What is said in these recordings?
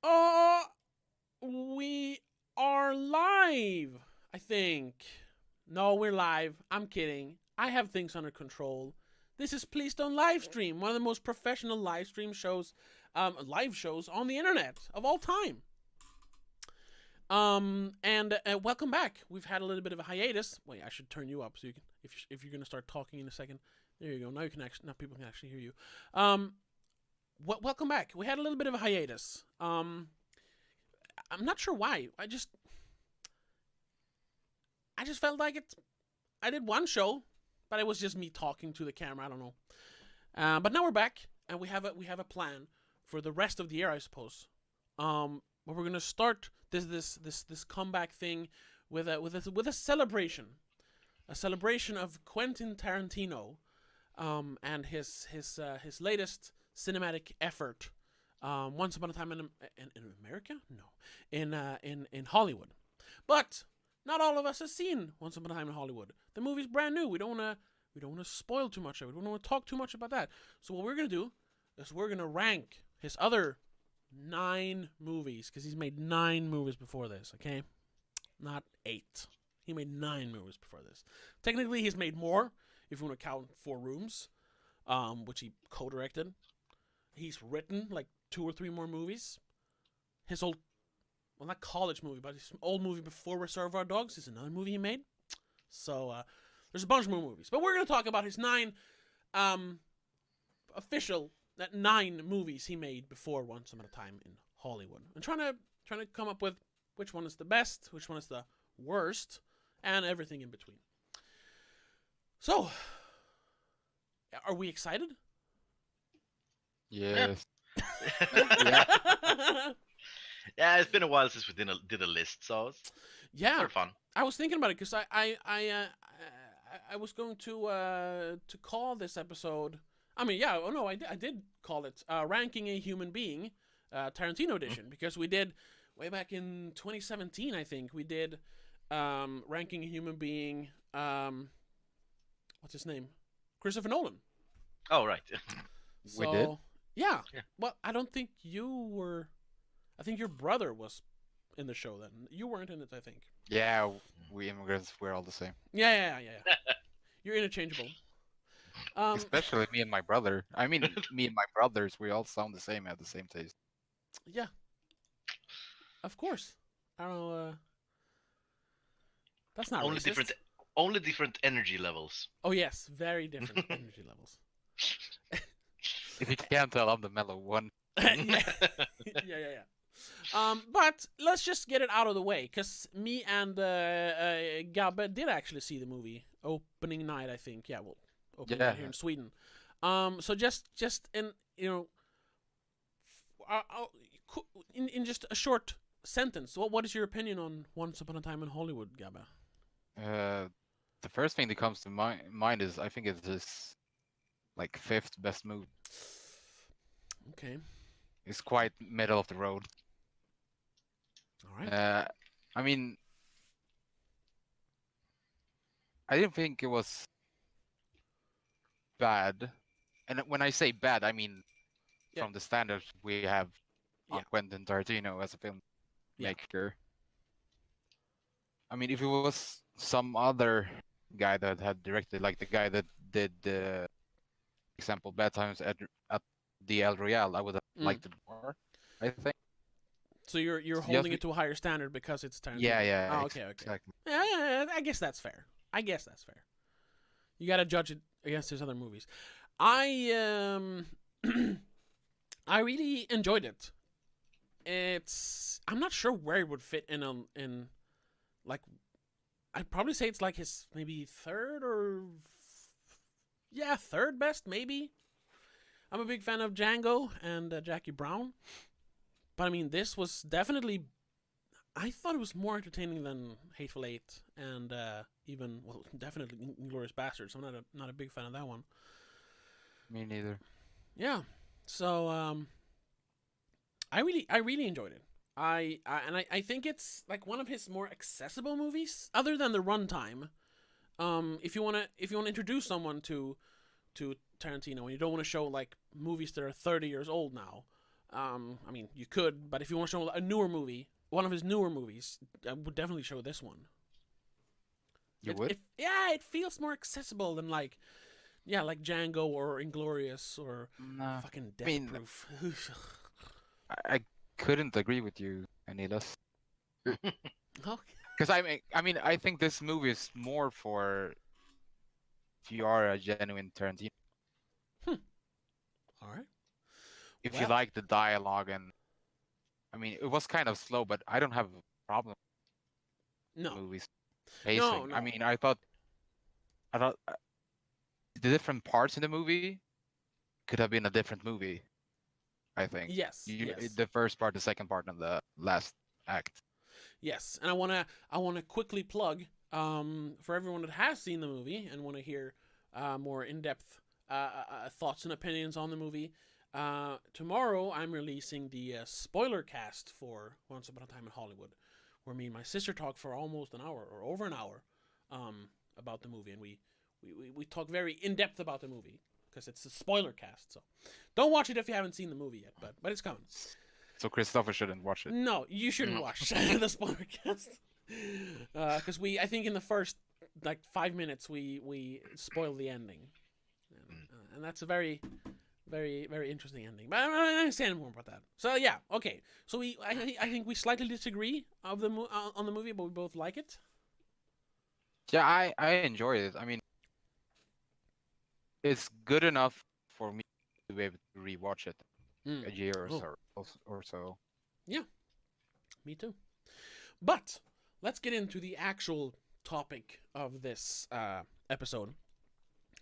Uh, we are live, I think. No, we're live. I'm kidding. I have things under control. This is Please Don't Livestream, one of the most professional live shows on the internet of all time. And welcome back. We've had a little bit of a hiatus. Wait, I should turn you up so you can, if you're gonna start talking in a second. There you go. Now people can actually hear you. Welcome back. We had a little bit of a hiatus. I'm not sure why. I just felt like it. I did one show, but it was just me talking to the camera. I don't know. But now we're back, and we have a plan for the rest of the year, I suppose. But we're gonna start this comeback thing with a celebration of Quentin Tarantino, and his latest cinematic effort. Once Upon a Time in America? No, in Hollywood. But not all of us have seen Once Upon a Time in Hollywood. The movie's brand new. We don't wanna spoil too much of it. We don't wanna talk too much about that. So what we're gonna do is we're gonna rank his other 9 movies, because he's made 9 movies before this. Okay, not 8. He made 9 movies before this. Technically, he's made more if you want to count 4 Rooms, which he co-directed. He's written like 2 or 3 more movies. His old, well, not college movie, but his old movie before Reservoir Dogs is another movie he made. So there's a bunch more movies, but we're gonna talk about his 9 official 9 movies he made before Once Upon a Time in Hollywood, and trying to come up with which one is the best, which one is the worst, and everything in between. So, are we excited? Yes. Yeah. Yeah, it's been a while since we did a list, so it's Yeah, sort of fun. I was thinking about it because I was going to call this episode. I mean, yeah, oh no, I did call it Ranking a Human Being, Tarantino edition, because we did way back in 2017. I think we did Ranking a Human Being. What's his name? Christopher Nolan. Oh, right. So, We did? Yeah. Yeah. Well, I don't think you were. I think your brother was in the show then. You weren't in it, I think. Yeah, we immigrants, we're all the same. Yeah. You're interchangeable. Especially me and my brother. I mean, me and my brothers, we all sound the same, have the same taste. Yeah. Of course. I don't know. That's not only racist. different energy levels. Oh yes, very different energy levels. If you can't tell, I'm the mellow one. yeah. But let's just get it out of the way, because me and Gabbe did actually see the movie opening night, I think. Yeah, well, opening night here in Sweden. So just in in just a short sentence, what is your opinion on Once Upon a Time in Hollywood, Gabbe? The first thing that comes to mind is I think it's his like 5th best movie. Okay. It's quite middle of the road. All right. I mean, I didn't think it was bad, and when I say bad, I mean from the standards we have on Quentin Tarantino as a filmmaker. I mean, if it was some other guy that had directed, like the guy that did the example Bad Times at the El Royale, I would have liked it more, I think. So you're holding it to a higher standard because it's Tarantino. Yeah. Oh, okay. Exactly. Yeah, I guess that's fair. You got to judge it against his other movies. I really enjoyed it. I'm not sure where it would fit in like, I'd probably say it's like his maybe third best, maybe. I'm a big fan of Django and Jackie Brown. But I mean, this was definitely, I thought it was more entertaining than Hateful Eight and definitely Inglourious Basterds. I'm not a big fan of that one. Me neither. Yeah. So I really enjoyed it. I think it's like one of his more accessible movies, other than the runtime. If you wanna introduce someone to Tarantino and you don't want to show like movies that are 30 years old now, I mean, you could, but if you want to show a newer movie, one of his newer movies, I would definitely show this one. You would? Yeah, it feels more accessible than like Django or Inglorious or No. fucking I mean, Death Proof. I couldn't agree with you any less. Okay. Because I think this movie is more for if you are a genuine Tarantino. All right. If you Well. like the dialogue and, I mean, it was kind of slow, but I don't have a problem with No. the movie's pacing. No. I mean, I thought the different parts in the movie could have been a different movie. I think. Yes. Yes. The first part, the second part, and the last act. Yes, and I wanna quickly plug for everyone that has seen the movie and want to hear more in depth thoughts and opinions on the movie. Tomorrow I'm releasing the spoiler cast for Once Upon a Time in Hollywood, where me and my sister talk for almost an hour or over an hour about the movie, and we talk very in depth about the movie because it's a spoiler cast. So don't watch it if you haven't seen the movie yet, but it's coming. So Christopher shouldn't watch it. No, you shouldn't watch the spoiler cast because I think in the first like 5 minutes we spoil the ending, and that's a very, very, very interesting ending. But I understand more about that. So yeah, okay. So I think we slightly disagree on the movie, but we both like it. Yeah, I enjoyed it. I mean, it's good enough for me to be able to rewatch it a year or so. Yeah, me too. But let's get into the actual topic of this episode.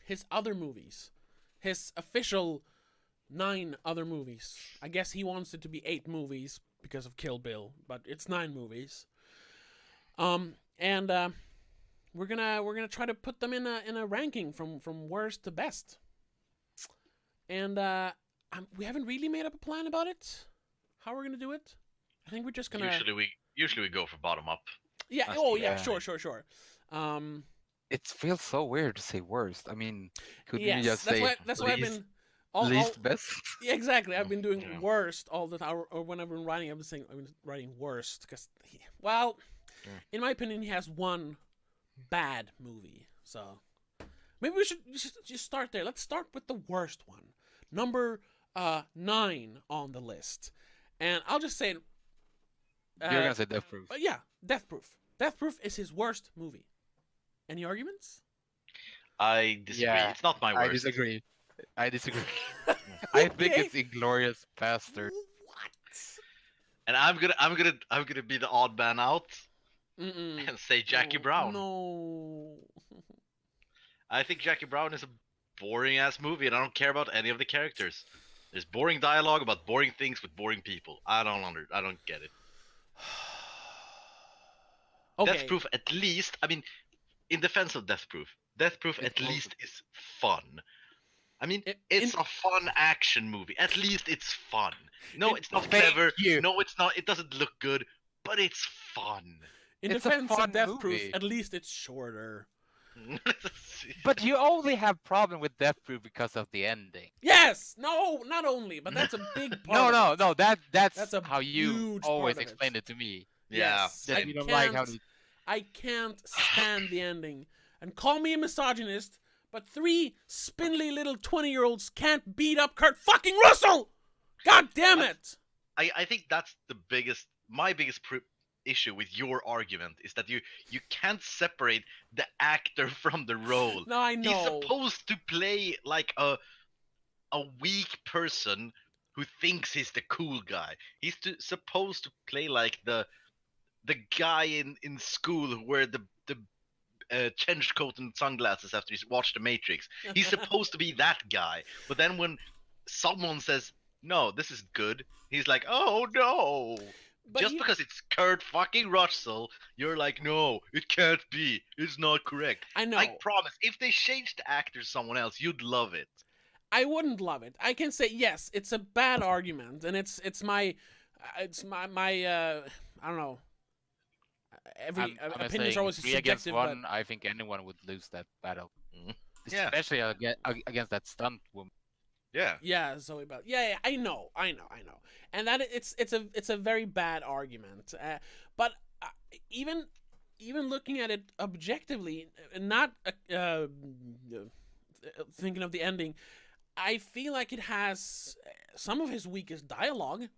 His other movies. His official 9 other movies. I guess he wants it to be 8 movies because of Kill Bill, but it's 9 movies. And we're gonna try to put them in a ranking from worst to best. And we haven't really made up a plan about it. How we're gonna do it? I think we're just gonna. Usually we go for bottom up. Yeah. That's Oh the- yeah. Sure. It feels so weird to say worst. I mean, could we Yes. just That's say why. That's why I've been. least best? Yeah, exactly. I've been doing Yeah. worst all the time, or when I've been writing, I've been writing worst because, well, in my opinion, he has one bad movie. So maybe we should just start there. Let's start with the worst one, number 9 on the list, and I'll just say. You're gonna say Death Proof. Yeah, Death Proof. Death Proof is his worst movie. Any arguments? I disagree. Yeah, It's not my worst. I disagree. I think Okay. it's Inglorious Bastard. What? And I'm gonna be the odd man out Mm-mm. and say Jackie Brown. No. I think Jackie Brown is a boring ass movie, and I don't care about any of the characters. There's boring dialogue about boring things with boring people. I don't get it. Okay. Death Proof, at least. I mean, in defense of Death Proof, It's at also- least is fun. I mean, It- it's in- a fun action movie. At least it's fun. No, It- it's not Thank clever. you. No, it's not. It doesn't look good, but it's fun. In It's a defense of fun Death Proof, movie. at least it's shorter. But you only have problem with Death Proof because of the ending. Yes. No. Not only, but that's a big part. No. That's That's a how you huge always part of it. explained it to me. Yeah. Yes, That I you don't like how can't- I can't stand the ending. And call me a misogynist, but 3 spindly little 20-year-olds can't beat up Kurt fucking Russell! God damn it! I think that's my biggest issue with your argument is that you can't separate the actor from the role. No, I He's know. supposed to play like a weak person who thinks he's the cool guy. He's supposed to play like the guy in school who wear the trench coat and sunglasses after he's watched The Matrix. He's supposed to be that guy. But then when someone says, no, this is good, he's like, oh no. But Just because it's Kurt fucking Russell, you're like, no, it can't be. It's not correct. I know. I promise, if they changed the actor to someone else, you'd love it. I wouldn't love it. I can say yes, it's a bad argument, and it's my I don't know. Every I'm gonna opinions say are always 3 against subjective, 1. but I think anyone would lose that battle. Mhm. Yeah. Especially against that stunt woman. Yeah. Yeah, Zoe Bell. Yeah, I know. And that it's a very bad argument. But even even looking at it objectively, not thinking of the ending, I feel like it has some of his weakest dialogue.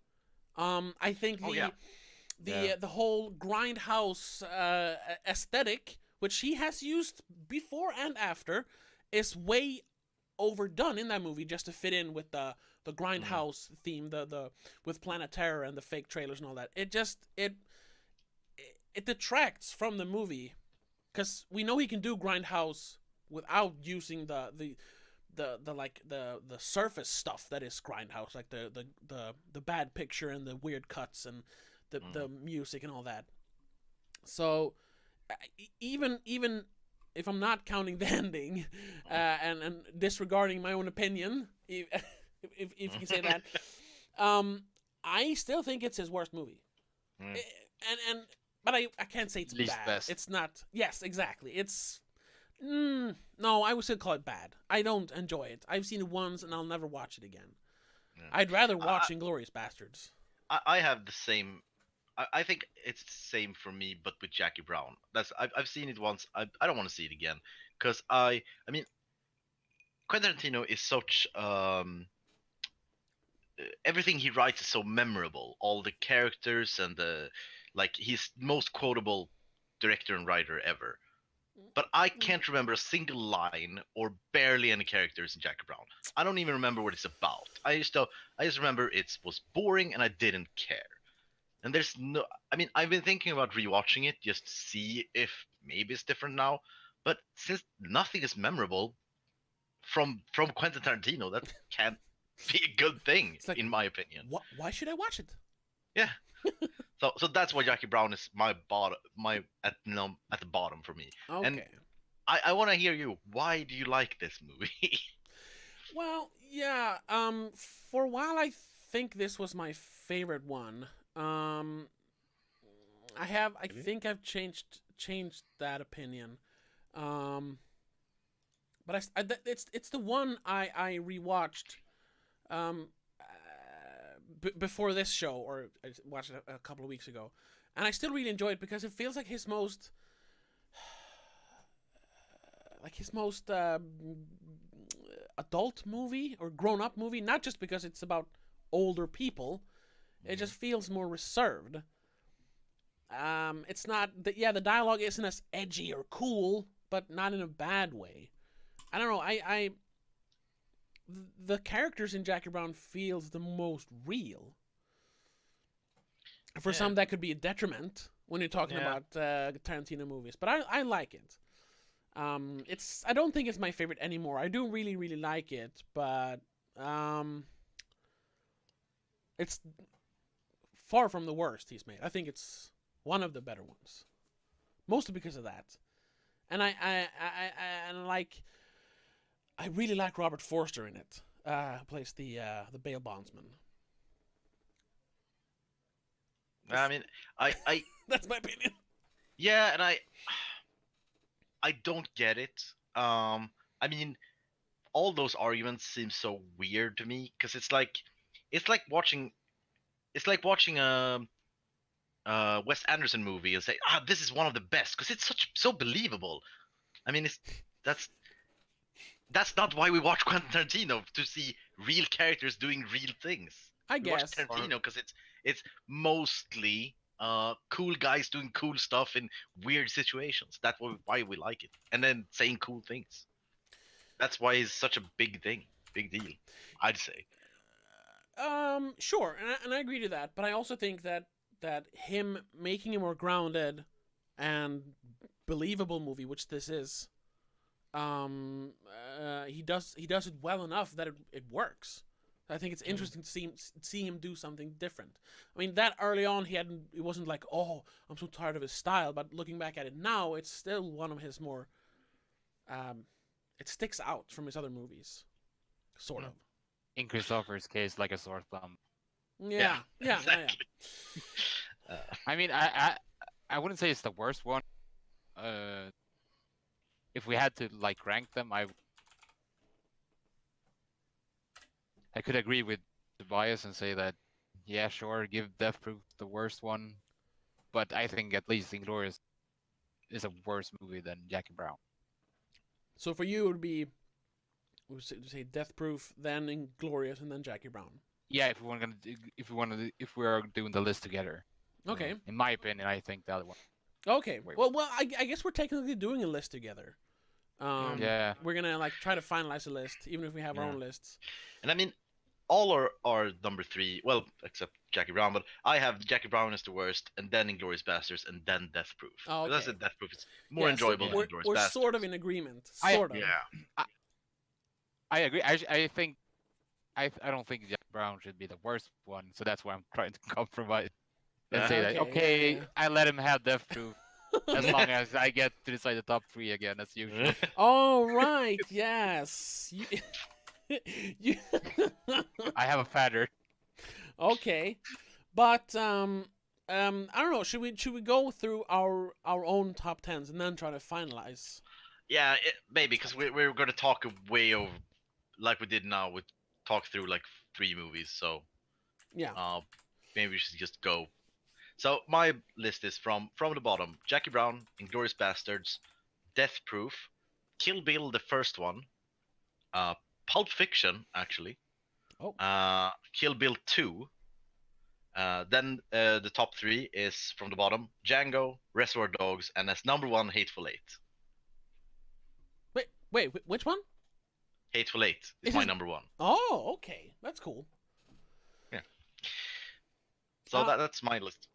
I think Oh yeah. the whole grindhouse aesthetic, which he has used before and after, is way overdone in that movie just to fit in with the grindhouse theme, the with Planet Terror and the fake trailers and all that. It detracts from the movie because we know he can do grindhouse without using the surface stuff that is grindhouse, like the bad picture and the weird cuts and the music and all that. So even if I'm not counting the ending and disregarding my own opinion, if you can say that, I still think it's his worst movie. And but I can't say it's Least bad. best. It's not. Yes, exactly. It's no, I would still call it bad. I don't enjoy it. I've seen it once and I'll never watch it again. Yeah. I'd rather watch Inglourious Bastards. I have the same. I think it's the same for me, but with Jackie Brown. I've seen it once. I don't want to see it again because I mean Quentin Tarantino is such everything he writes is so memorable. All the characters and the like he's most quotable director and writer ever. But I can't remember a single line or barely any characters in Jackie Brown. I don't even remember what it's about. I just remember it was boring and I didn't care. And there's no I mean I've been thinking about rewatching it just to see if maybe it's different now. But since nothing is memorable from Quentin Tarantino, that can't be a good thing, Like, in my opinion. Why should I watch it? Yeah. So that's why Jackie Brown is my bottom, my at at the bottom for me. Okay. And I want to hear you. Why do you like this movie? Well, yeah. For a while, I think this was my favorite one. I think I've changed that opinion. But it's the one I rewatched. Before this show, or I watched it a couple of weeks ago, and I still really enjoy it because it feels like his most adult movie or grown up movie. Not just because it's about older people, it just feels more reserved. It's not the dialogue isn't as edgy or cool, but not in a bad way. I don't know. The characters in Jackie Brown feels the most real. For some, that could be a detriment when you're talking about Tarantino movies, but I like it. I don't think it's my favorite anymore. I do really really like it, but it's far from the worst he's made. I think it's one of the better ones, mostly because of that. And I really like Robert Forster in it. Who plays the bail bondsman. I mean, I That's my opinion. yeah, and I don't get it. I mean, all those arguments seem so weird to me because it's like watching a Wes Anderson movie and say, this is one of the best because it's so believable. I mean, that's not why we watch Quentin Tarantino, to see real characters doing real things. I We watch guess. Tarantino because it's mostly cool guys doing cool stuff in weird situations. That's why we like it, and then saying cool things. That's why it's such a big deal. I'd say. Sure, and I agree to that, but I also think that him making a more grounded and believable movie, which this is, he does it well enough that it works. I think it's interesting to see him do something different. I mean, that early on it wasn't like, oh, I'm so tired of his style, but looking back at it now, it's still one of his more it sticks out from his other movies, sort of. In Christopher's case, like a sore thumb. Yeah, exactly. I mean, I wouldn't say it's the worst one. If we had to like rank them, I could agree with Tobias and say that, yeah, sure, give Death Proof the worst one, but I think at least Inglourious is a worse movie than Jackie Brown. So for you, it would be we would say Death Proof, then Inglorious, and then Jackie Brown. Yeah, if we are doing the list together. Okay. In my opinion, I think the other one. Okay. Wait, Well, I guess we're technically doing a list together. Yeah. We're gonna like try to finalize a list, even if we have our Yeah. own lists. And I mean, all are number 3. Well, except Jackie Brown, but I have Jackie Brown as the worst, and then Inglourious Bastards, and then Death Proof. Oh, Because I okay. said Death Proof is more Yeah, so enjoyable than Inglourious we're Bastards. sort of in agreement. I- Sort of. Yeah. I agree. I think I don't think Jackie Brown should be the worst one, so that's why I'm trying to compromise and say that Okay, yeah. I let him have Death Proof as long as I get to decide the top 3 again as usual. All right. Yes. You I have a pattern. okay, but I don't know. Should we go through our own top 10s and then try to finalize? Yeah, maybe, because we're going to talk way over, like we did now, with talk through like 3 movies, so Yeah. maybe we should just go. So my list is from the bottom: Jackie Brown, Inglourious Bastards, Death Proof, Kill Bill, the first one, Pulp Fiction, actually, Oh. Kill Bill 2. Then the top 3 is from the bottom: Django, Reservoir Dogs, and as number 1, Hateful Eight. Wait, which one? Hateful Eight is It my is- number 1. Oh, okay. That's cool. So Uh, that's my list.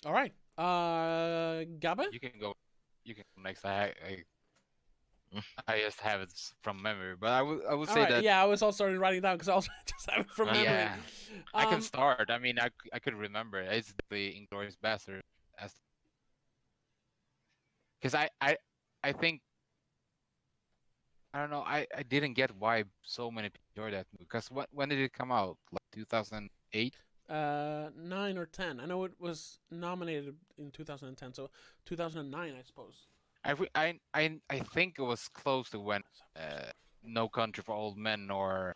All right. Gabba? You can go next. I just have it from memory, but I would All say right. that Yeah, I was also already writing down because I also just have it from memory. yeah, I can Um, start. I mean, I could remember. It's the Inglourious Bastard as because I think I don't know. I didn't get why so many people enjoyed that movie. Because when did it come out? Like 2008? 9 or 10. I know it was nominated in 2010, so 2009, I suppose. I think it was close to when No Country for Old Men or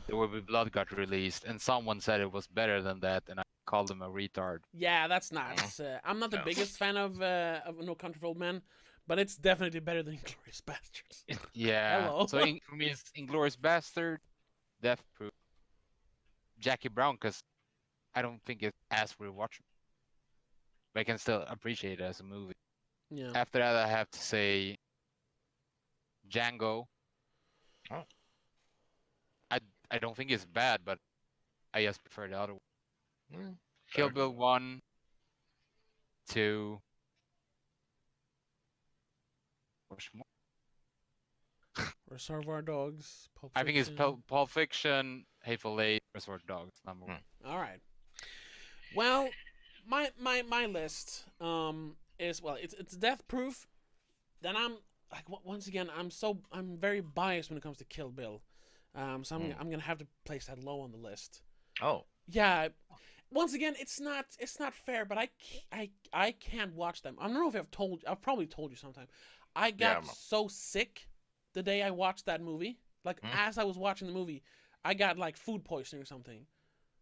There Will Be Blood got released, and someone said it was better than that, and I called them a retard. Yeah, that's not. I'm not the Yeah. biggest fan of No Country for Old Men, but it's definitely better than Inglourious Bastards. Yeah. Hello. So for me, it's Inglourious Bastard, Death Proof, Jackie Brown, because I don't think it's as rewatchable, but I can still appreciate it as a movie. Yeah. After that, I have to say Django. Oh. I don't think it's bad, but I just prefer the other one. Kill Fair. Bill 1, 2. What's more? Reservoir Dogs. Pulp I think it's Fiction. Pulp Fiction, Hateful Eight, Reservoir Dogs, number 1. All right. Well, my list is, well, it's Death Proof. Then I'm like, once again, I'm very biased when it comes to Kill Bill. So I'm gonna have to place that low on the list. Oh. Yeah. Once again, it's not fair, but I can't watch them. I don't know if I've probably told you sometime. I got Yeah, so sick the day I watched that movie. Like as I was watching the movie, I got like food poisoning or something.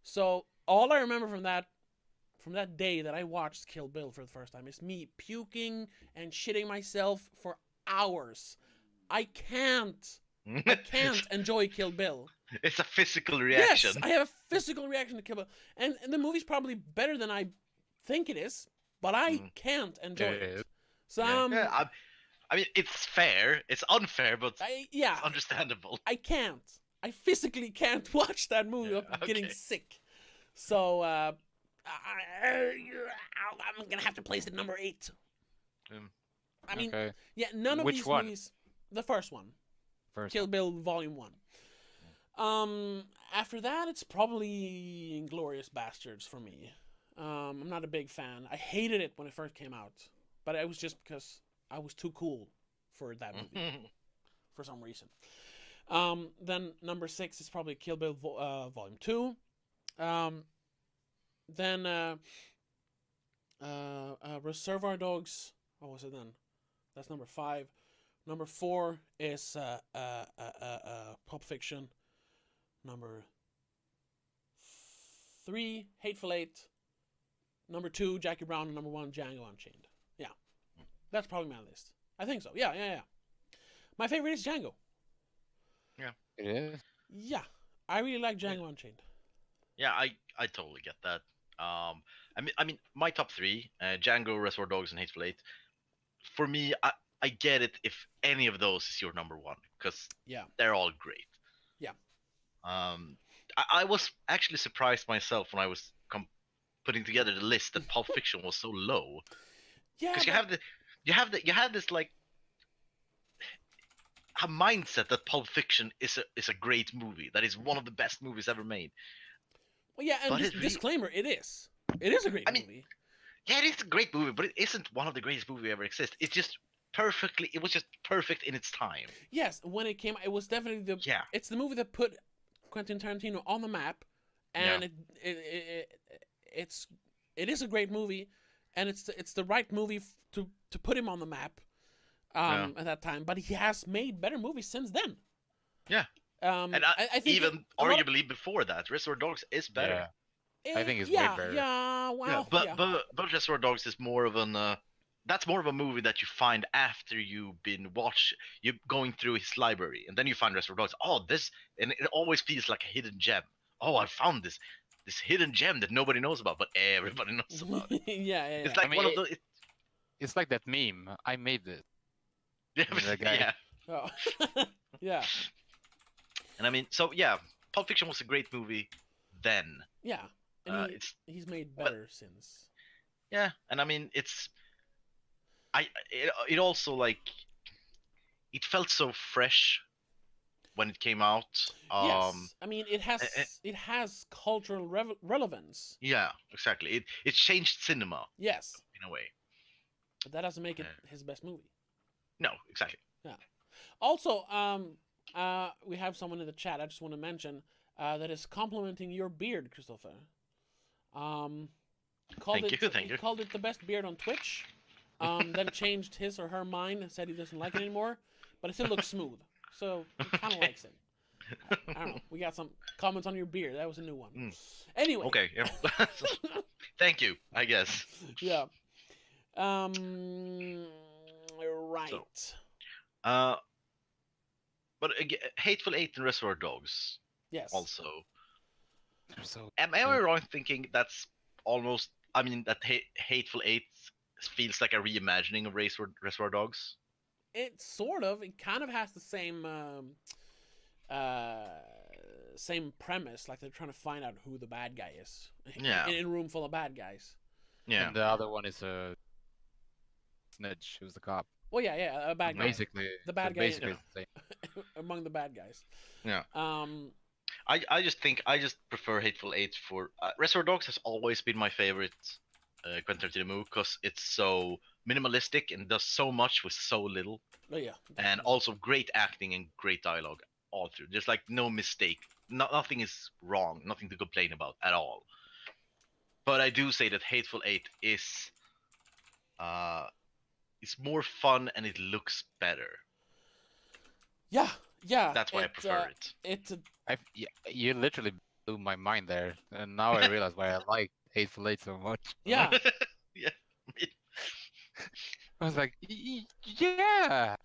So all I remember from that day that I watched Kill Bill for the first time is me puking and shitting myself for hours. I can't enjoy Kill Bill. It's a physical reaction. Yes, I have a physical reaction to Kill Bill, and the movie's probably better than I think it is, but I can't enjoy it. So Yeah, I mean, it's fair. It's unfair, but yeah, it's understandable. I can't. I physically can't watch that movie Yeah, without getting okay. sick. So I'm gonna have to place it number 8. I mean, Okay. yeah, none of Which these one? movies. The first one, First. Kill Bill Volume 1. After that, it's probably Inglourious Bastards for me. I'm not a big fan. I hated it when it first came out, but it was just because I was too cool for that movie for some reason. Then number 6 is probably Kill Bill Volume 2. Then Reservoir Dogs. What was it then? That's number 5. Number 4 is Pulp Fiction. Number 3, Hateful Eight. Number 2, Jackie Brown. And number 1, Django Unchained. Yeah, that's probably my list. I think so. Yeah. My favorite is Django. Yeah, It is. Yeah, I really like Django Unchained. yeah, I totally get that. I mean, my top three: Django, Reservoir Dogs, and Hateful Eight. For me, I get it if any of those is your number one because Yeah. they're all great. Yeah. I was actually surprised myself when I was putting together the list that Pulp Fiction was so low. Yeah, Because you have this like a mindset that Pulp Fiction is a great movie, that is one of the best movies ever made. well, yeah, and But it really- disclaimer, it is a great movie. Yeah, it is a great movie, but it isn't one of the greatest movies ever exist. It was just perfect in its time. Yes, when it came, it was definitely Yeah. It's the movie that put Quentin Tarantino on the map, and it is a great movie, and it's the right movie to put him on the map, at that time. But he has made better movies since then. Yeah. And I think even arguably before that, Reservoir Dogs is better. Yeah. I think it's yeah, way better. Yeah, wow. Yeah, but Reservoir Dogs is more of an that's more of a movie that you find after you've been you're going through his library, and then you find Reservoir Dogs. Oh, this, and it always feels like a hidden gem. Oh, I found this hidden gem that nobody knows about, but everybody knows about it. yeah. It's like one of the It's like that meme. I made this. yeah, the guy. yeah. Oh. Yeah. And I mean, so yeah, Pulp Fiction was a great movie then. Yeah. And he's made better since. Yeah, and I mean, it also like it felt so fresh when it came out. Yes, I mean it has cultural relevance. Yeah, exactly. It changed cinema Yes, in a way. but that doesn't make it his best movie. No, exactly. Yeah. Also, we have someone in the chat. I just want to mention that is complimenting your beard, Christopher. Thank you. Called it the best beard on Twitch. Then changed his or her mind and said he doesn't like it anymore, but it still looks smooth. So he kind of likes it. I don't know. We got some comments on your beard. That was a new one. Anyway. Okay. Yeah. Thank you. I guess. Yeah. Right. So, but again, Hateful Eight and Reservoir Dogs. Yes. Also. So Am I wrong thinking that's almost? I mean, that Hateful Eight feels like a reimagining of Reservoir Dogs. It sort of. It kind of has the same same premise. Like they're trying to find out who the bad guy is. Yeah. In a room full of bad guys. Yeah. And the other one is a snitch who's the cop. Well, yeah, a bad guy. Basically, The bad guy. Basically, it's the same. Among the bad guys. Yeah. I I just prefer Hateful Eight for Reservoir Dogs has always been my favorite Quentin Tarantino movie because it's so minimalistic and does so much with so little. Oh yeah. And also great acting and great dialogue all through. There's like no mistake. Nothing is wrong. Nothing to complain about at all. But I do say that Hateful Eight is it's more fun and it looks better. Yeah. That's why I prefer it. You literally blew my mind there, and now I realize why I like Hateful Eight so much. Yeah. Yeah. I was like, yeah.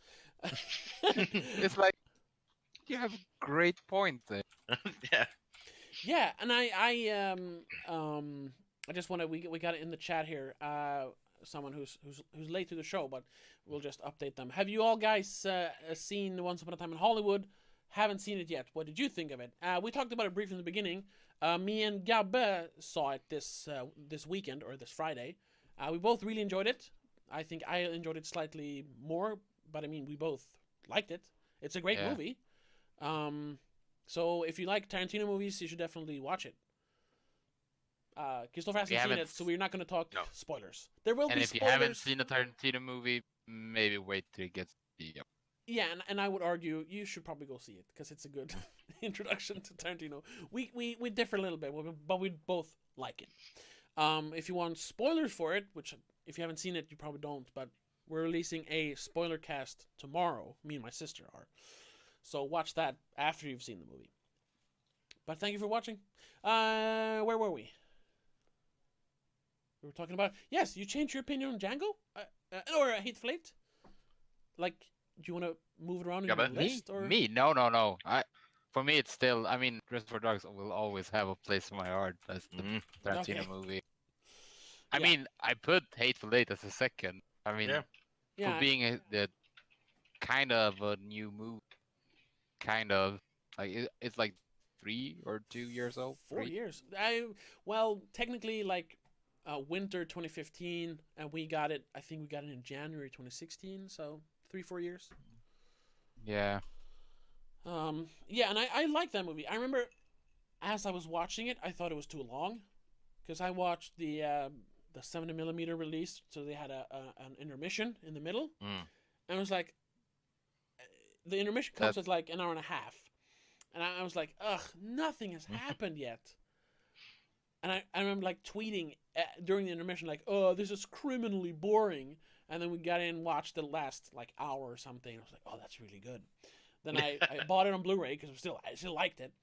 It's like you have a great point there. Yeah. Yeah, and I just want to we got it in the chat here. Someone who's late to the show, but we'll just update them. Have you all guys seen Once Upon a Time in Hollywood? Haven't seen it yet. What did you think of it? We talked about it briefly in the beginning. Me and Gabbe saw it this weekend or this Friday. We both really enjoyed it. I think I enjoyed it slightly more, but I mean we both liked it. It's a great movie. So if you like Tarantino movies, you should definitely watch it. Christoph hasn't seen it, so we're not going to talk spoilers. There will be spoilers. And if you haven't seen a Tarantino movie, maybe wait till it gets the... Yeah, and I would argue you should probably go see it, because it's a good introduction to Tarantino. We differ a little bit, but we both like it. If you want spoilers for it, which if you haven't seen it, you probably don't, but we're releasing a spoiler cast tomorrow. Me and my sister are. So watch that after you've seen the movie. But thank you for watching. Where were we? We were talking about yes. You changed your opinion on Django, or Hateful Eight. Like, do you want to move it around in Yeah, your but list or? No. For me, it's still. I mean, Reservoir Dogs will always have a place in my heart as the Tarantino Okay. movie. I Yeah. mean, I put Hateful Eight as a second. I mean, Yeah. for Yeah. being the kind of a new movie, kind of like it's like 3 or 2 years old. 4 years. Well, technically, like, winter 2015, and we got it. I think we got it in January 2016. So 3-4 years. Yeah. Yeah, and I like that movie. I remember as I was watching it, I thought it was too long, because I watched the 70mm release, so they had an intermission in the middle, Mm. and I was like, the intermission comes at like an hour and a half, and I was like, ugh, nothing has happened yet. And I remember like tweeting during the intermission, like, oh, this is criminally boring. And then we got in and watched the last like hour or something. I was like, oh, that's really good. Then I bought it on Blu-ray because I still liked it.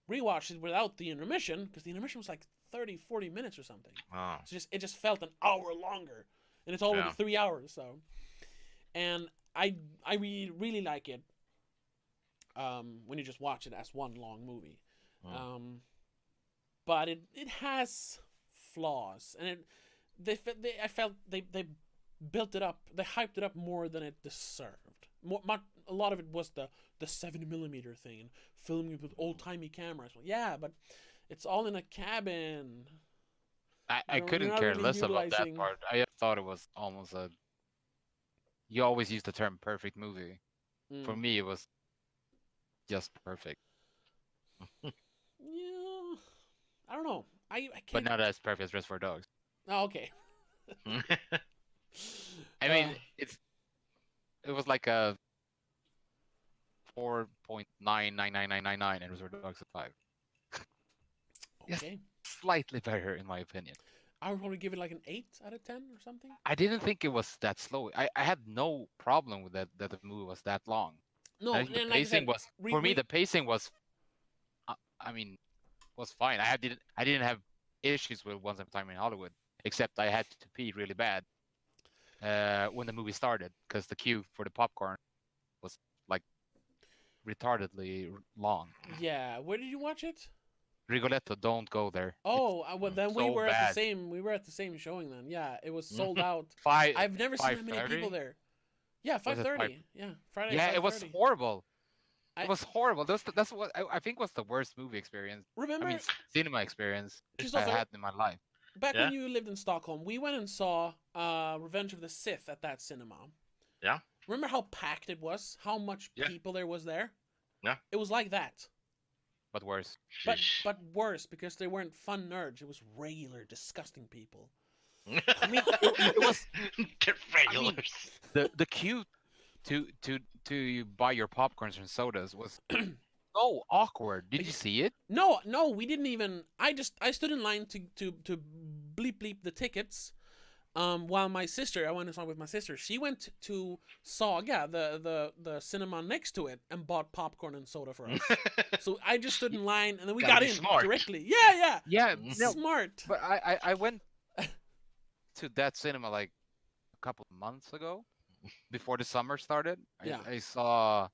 Rewatched it without the intermission because the intermission was like 30-40 minutes or something. Oh. So it just felt an hour longer, and it's already 3 hours. So, and I really like it. When you just watch it as one long movie. But it has flaws, and I felt they built it up, they hyped it up more than it deserved. A lot of it was the 70mm thing and filming it with old timey cameras. Well, yeah, but it's all in a cabin. I couldn't care less about that part. I just thought it was almost a. You always use the term perfect movie. For me, it was just perfect. Yeah, I don't know. I can't. But not as perfect as Reservoir Dogs. Oh, okay. I mean, it was like a 4.99999, and Reservoir Dogs at 5. Okay. Just slightly better in my opinion. I would probably give it like an 8 out of 10 or something. I didn't think it was that slow. I had no problem with that the movie was that long. No, I think the pacing was for me. The pacing was, I mean, was fine. I didn't have issues with Once Upon a Time in Hollywood, except I had to pee really bad when the movie started because the queue for the popcorn was like retardedly long. Yeah, where did you watch it? Rigoletto, don't go there. Oh, well, then so we were bad. at the same. We were at the same showing then. Yeah, it was sold out. I've never seen that many people there. Yeah, 5:30. Yeah, Friday. Yeah, 5:30. it was horrible. It was horrible. That's what I think was the worst movie experience. Remember? I mean, cinema experience I had in my life. Back when you lived in Stockholm, we went and saw Revenge of the Sith at that cinema. Yeah. Remember how packed it was? How much people there was there? Yeah. It was like that. But worse. But worse, because they weren't fun nerds. It was regular, disgusting people. I mean, it was regulars. The queue to buy your popcorns and sodas was so awkward. Did you see it? No, we didn't even. I stood in line to bleep the tickets. While my sister, I went and saw with my sister. She went to Saga, the cinema next to it, and bought popcorn and soda for us. So I just stood in line, and then we got in directly. Yeah. Smart. But I went to that cinema like a couple of months ago, before the summer started. I saw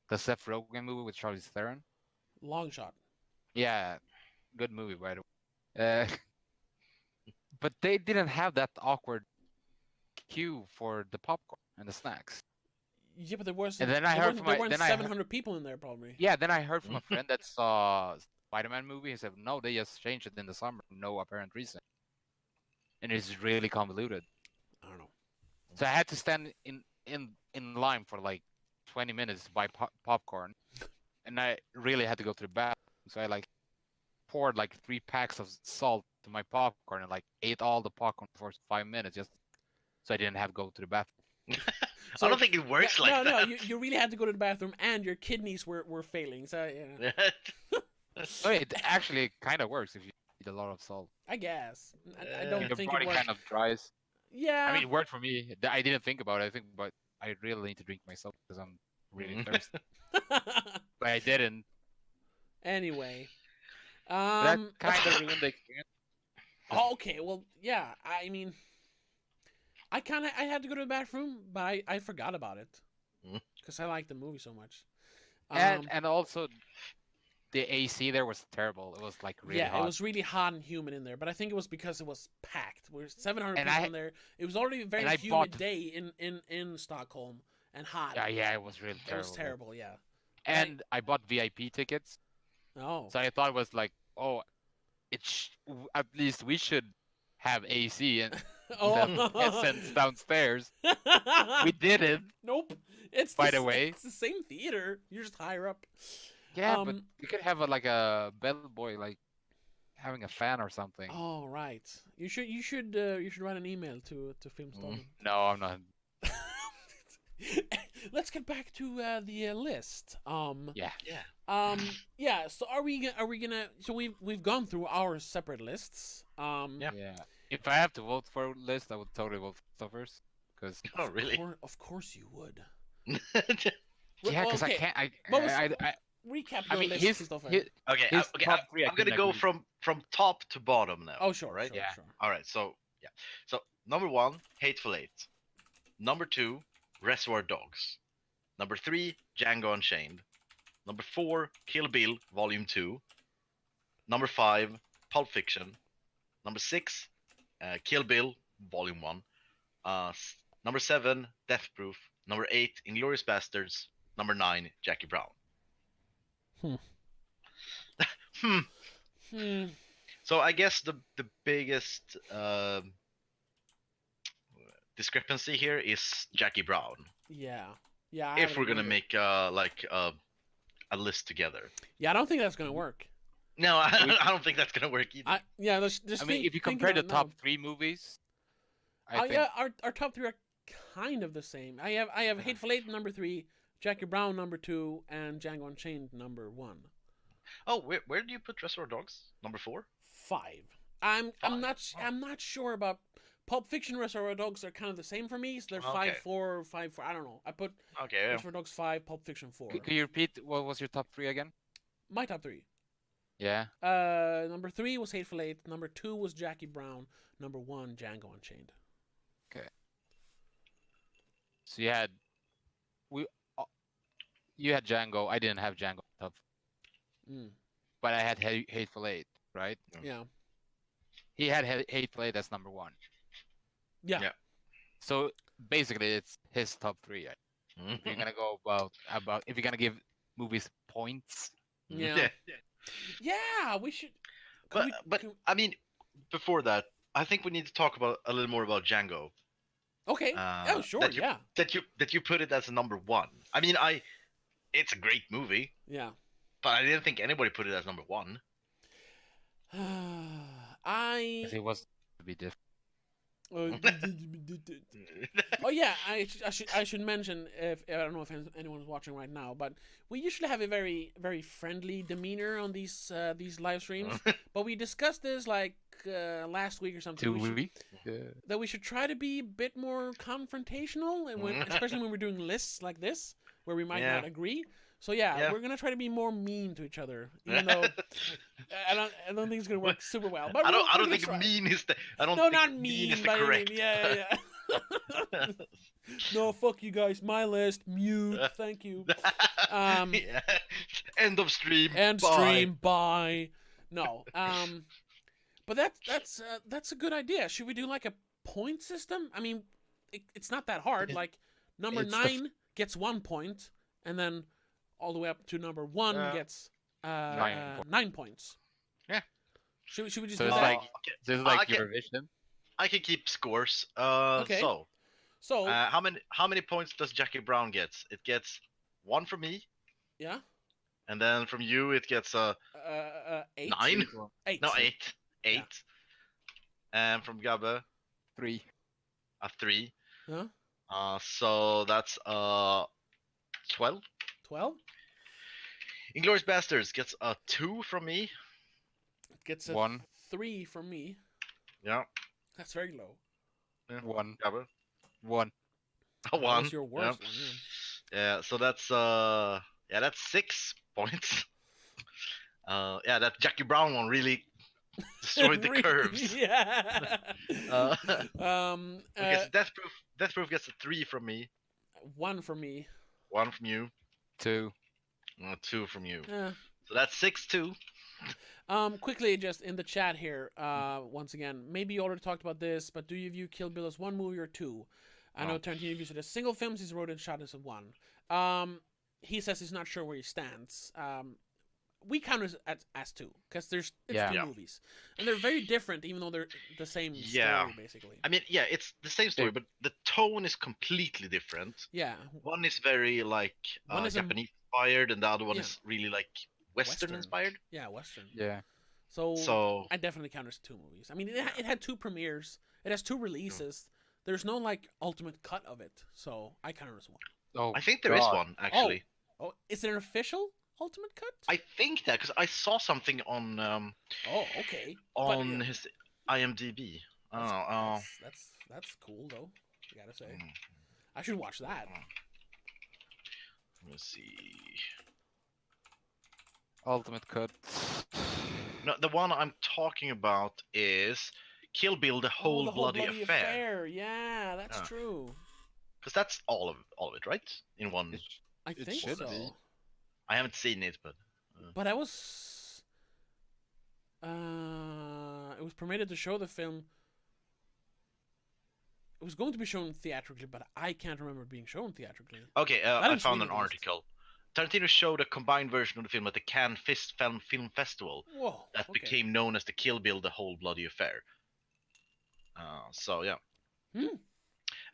the Seth Rogen movie with Charlize Theron. Long Shot. Yeah, good movie by the way. But they didn't have that awkward queue for the popcorn and the snacks. Yeah, but there wasn't. And then I heard there weren't 700 people in there probably. Yeah, then I heard from a friend that saw Spider-Man movie. He said, no, they just changed it in the summer for no apparent reason. And it's really convoluted. I don't know. So I had to stand in line for like 20 minutes to buy popcorn, and I really had to go to the bathroom. So I like poured like 3 packs of salt to my popcorn and like ate all the popcorn for 5 minutes just so I didn't have to go to the bathroom. So, I don't think it works like that. No, you really had to go to the bathroom, and your kidneys were failing. So yeah. So it actually kind of works if you eat a lot of salt. I guess. I don't think your body kind of dries. Yeah. I mean, it worked for me. I didn't think about it. I really need to drink myself because I'm really thirsty. But I didn't. Anyway, That Um. kind of ruined the experience. Oh, okay. Well, yeah. I mean, I had to go to the bathroom, but I forgot about it Mm. because I liked the movie so much. And also the AC there was terrible. It was like really Yeah, it hot. was really hot and humid in there, but I think it was because it was packed. We're 700 And people I in there. It was already a very and I humid bought day in Stockholm and hot. yeah, it was really It was terrible. terrible, yeah. And I bought VIP tickets, Oh. so I thought it was like, oh, at least we should have AC and have peasants downstairs. We didn't, Nope. It's by the way. it's the same theater. You're just higher up. Yeah, but you could have like a bellboy like having a fan or something. Oh right. You should write an email to Filmstaden. No, I'm not. Let's get back to the list. Yeah. Yeah. So are we gonna? So we've gone through our separate lists. Yeah. Yeah. If I have to vote for a list, I would totally vote for Stuffers. Because Oh, really? Of course you would. yeah, because Okay, I can't. what was- I Recap I your mean, list, his Christopher. Okay, His okay. top three, I I'm gonna couldn't go agree. from top to bottom now. Oh sure, right? sure, Yeah. sure. All right. So yeah. So number 1, Hateful Eight. Number 2, Reservoir Dogs. Number 3, Django Unchained. Number 4, Kill Bill Volume 2. Number 5, Pulp Fiction. Number 6, Kill Bill Volume 1. Number 7, Death Proof. Number 8, Inglourious Bastards. Number 9, Jackie Brown. Hmm. So I guess the biggest discrepancy here is Jackie Brown. Yeah. Yeah. I If we're gonna haven't make like a list together. Yeah, I don't think that's gonna work. No, I don't think that's gonna work either. Yeah. I mean, if you compare the top 3 movies, I think yeah, our top 3 are kind of the same. I have Hateful Eight number 3, Jackie Brown number 2, and Django Unchained number 1. Oh, where do you put Reservoir Dogs? Number 4? 5. I'm Five. not sure about Pulp Fiction. Reservoir Dogs are kind of the same for me. So they're Okay. 5-4, 5-4. I don't know. I put Okay. Reservoir Dogs 5, Pulp Fiction 4. Could you repeat what was your top 3 again? My top 3. Yeah. Number 3 was Hateful Eight. Number 2 was Jackie Brown. Number 1, Django Unchained. So you had Django. I didn't have Django top, but I had Hateful Eight, right? Yeah. He had Hateful Eight as number 1. Yeah. Yeah. So basically, it's his top 3. Right? If you're gonna go about if you're gonna give movies points, Yeah. Yeah, we should. But I mean, before that, I think we need to talk about a little more about Django. Okay. Oh, sure. Yeah. That you put it as a number 1. I mean, it's a great movie, Yeah. but I didn't think anybody put it as number 1. because it was to be different. Oh yeah, I should mention, if I don't know if anyone's watching right now, but we usually have a very very friendly demeanor on these live streams. But we discussed this like last week or something. 2 weeks. That we should try to be a bit more confrontational, and especially when we're doing lists like this where we might not agree. So yeah, we're gonna try to be more mean to each other, even though I don't think it's gonna work super well. But I don't think mean is the. I don't. No, think not mean. is the But correct. yeah. No, fuck you guys. My list. Mute. Thank you. Yeah. End of stream. End Bye. stream. Bye. No. But that's a good idea. Should we do like a point system? I mean, it's not that hard. Like number 9 gets 1 point, and then all the way up to number 1 gets 9 points. Yeah. Should we just So do it's that? like this is like Okay. Eurovision. I can keep scores. Okay. So, So how many points does Jackie Brown get? It gets 1 from me, yeah. and then from you it gets 8. 9. 8. No, 8. 8. Yeah. And from Gabbe 3. a 3. Huh? So that's 12. 12. Inglourious Bastards gets a 2 from me. It gets a 1. 3 from me. Yeah. That's very low. 1. Gabbe. 1. A 1. That's your worst one. Yeah. Yeah. So that's that's 6 points. Yeah, that Jackie Brown one really destroyed the Really? curves. Yeah. Uh, um. okay, so Death Proof gets a 3 from me, 1 for me. 1 from you, 2. 2 from you. Uh, So that's 6-2. quickly, just in the chat here, once again, maybe you already talked about this, but do you view Kill Bill as one movie or two? I know Oh. Tarantino views it as single films. He's wrote and shot as a one. He says he's not sure where he stands. We count it as two because it's Yeah. two Yeah. movies, and they're very different, even though they're the same Yeah. story basically. I mean, yeah, it's the same story, but the tone is completely different. Yeah, One is very like One is a- Japanese inspired, and the other one Yeah. is really like Western inspired. Yeah, Western. Yeah. So I definitely count it as two movies. I mean, it had two premieres. It has two releases. There's no like ultimate cut of it, so I count it as one. Oh, I think there is God. one actually. Oh, is it an official ultimate cut? I think that because I saw something on Oh, okay. his IMDb. Oh, That's cool though. I gotta say, I should watch that. Let's see. Ultimate cut. No, the one I'm talking about is Kill Bill: The Whole Bloody Affair. Yeah, that's Yeah. true. Because that's all of it, right? In one. I It think should so. be. I haven't seen it, but But I was. It was permitted to show the film. It was going to be shown theatrically, but I can't remember it being shown theatrically. okay. That I is found an re-released. article. Tarantino showed a combined version of the film at the Cannes Film Festival Whoa. that Okay. became known as the Kill Bill: The Whole Bloody Affair. So yeah. Hmm.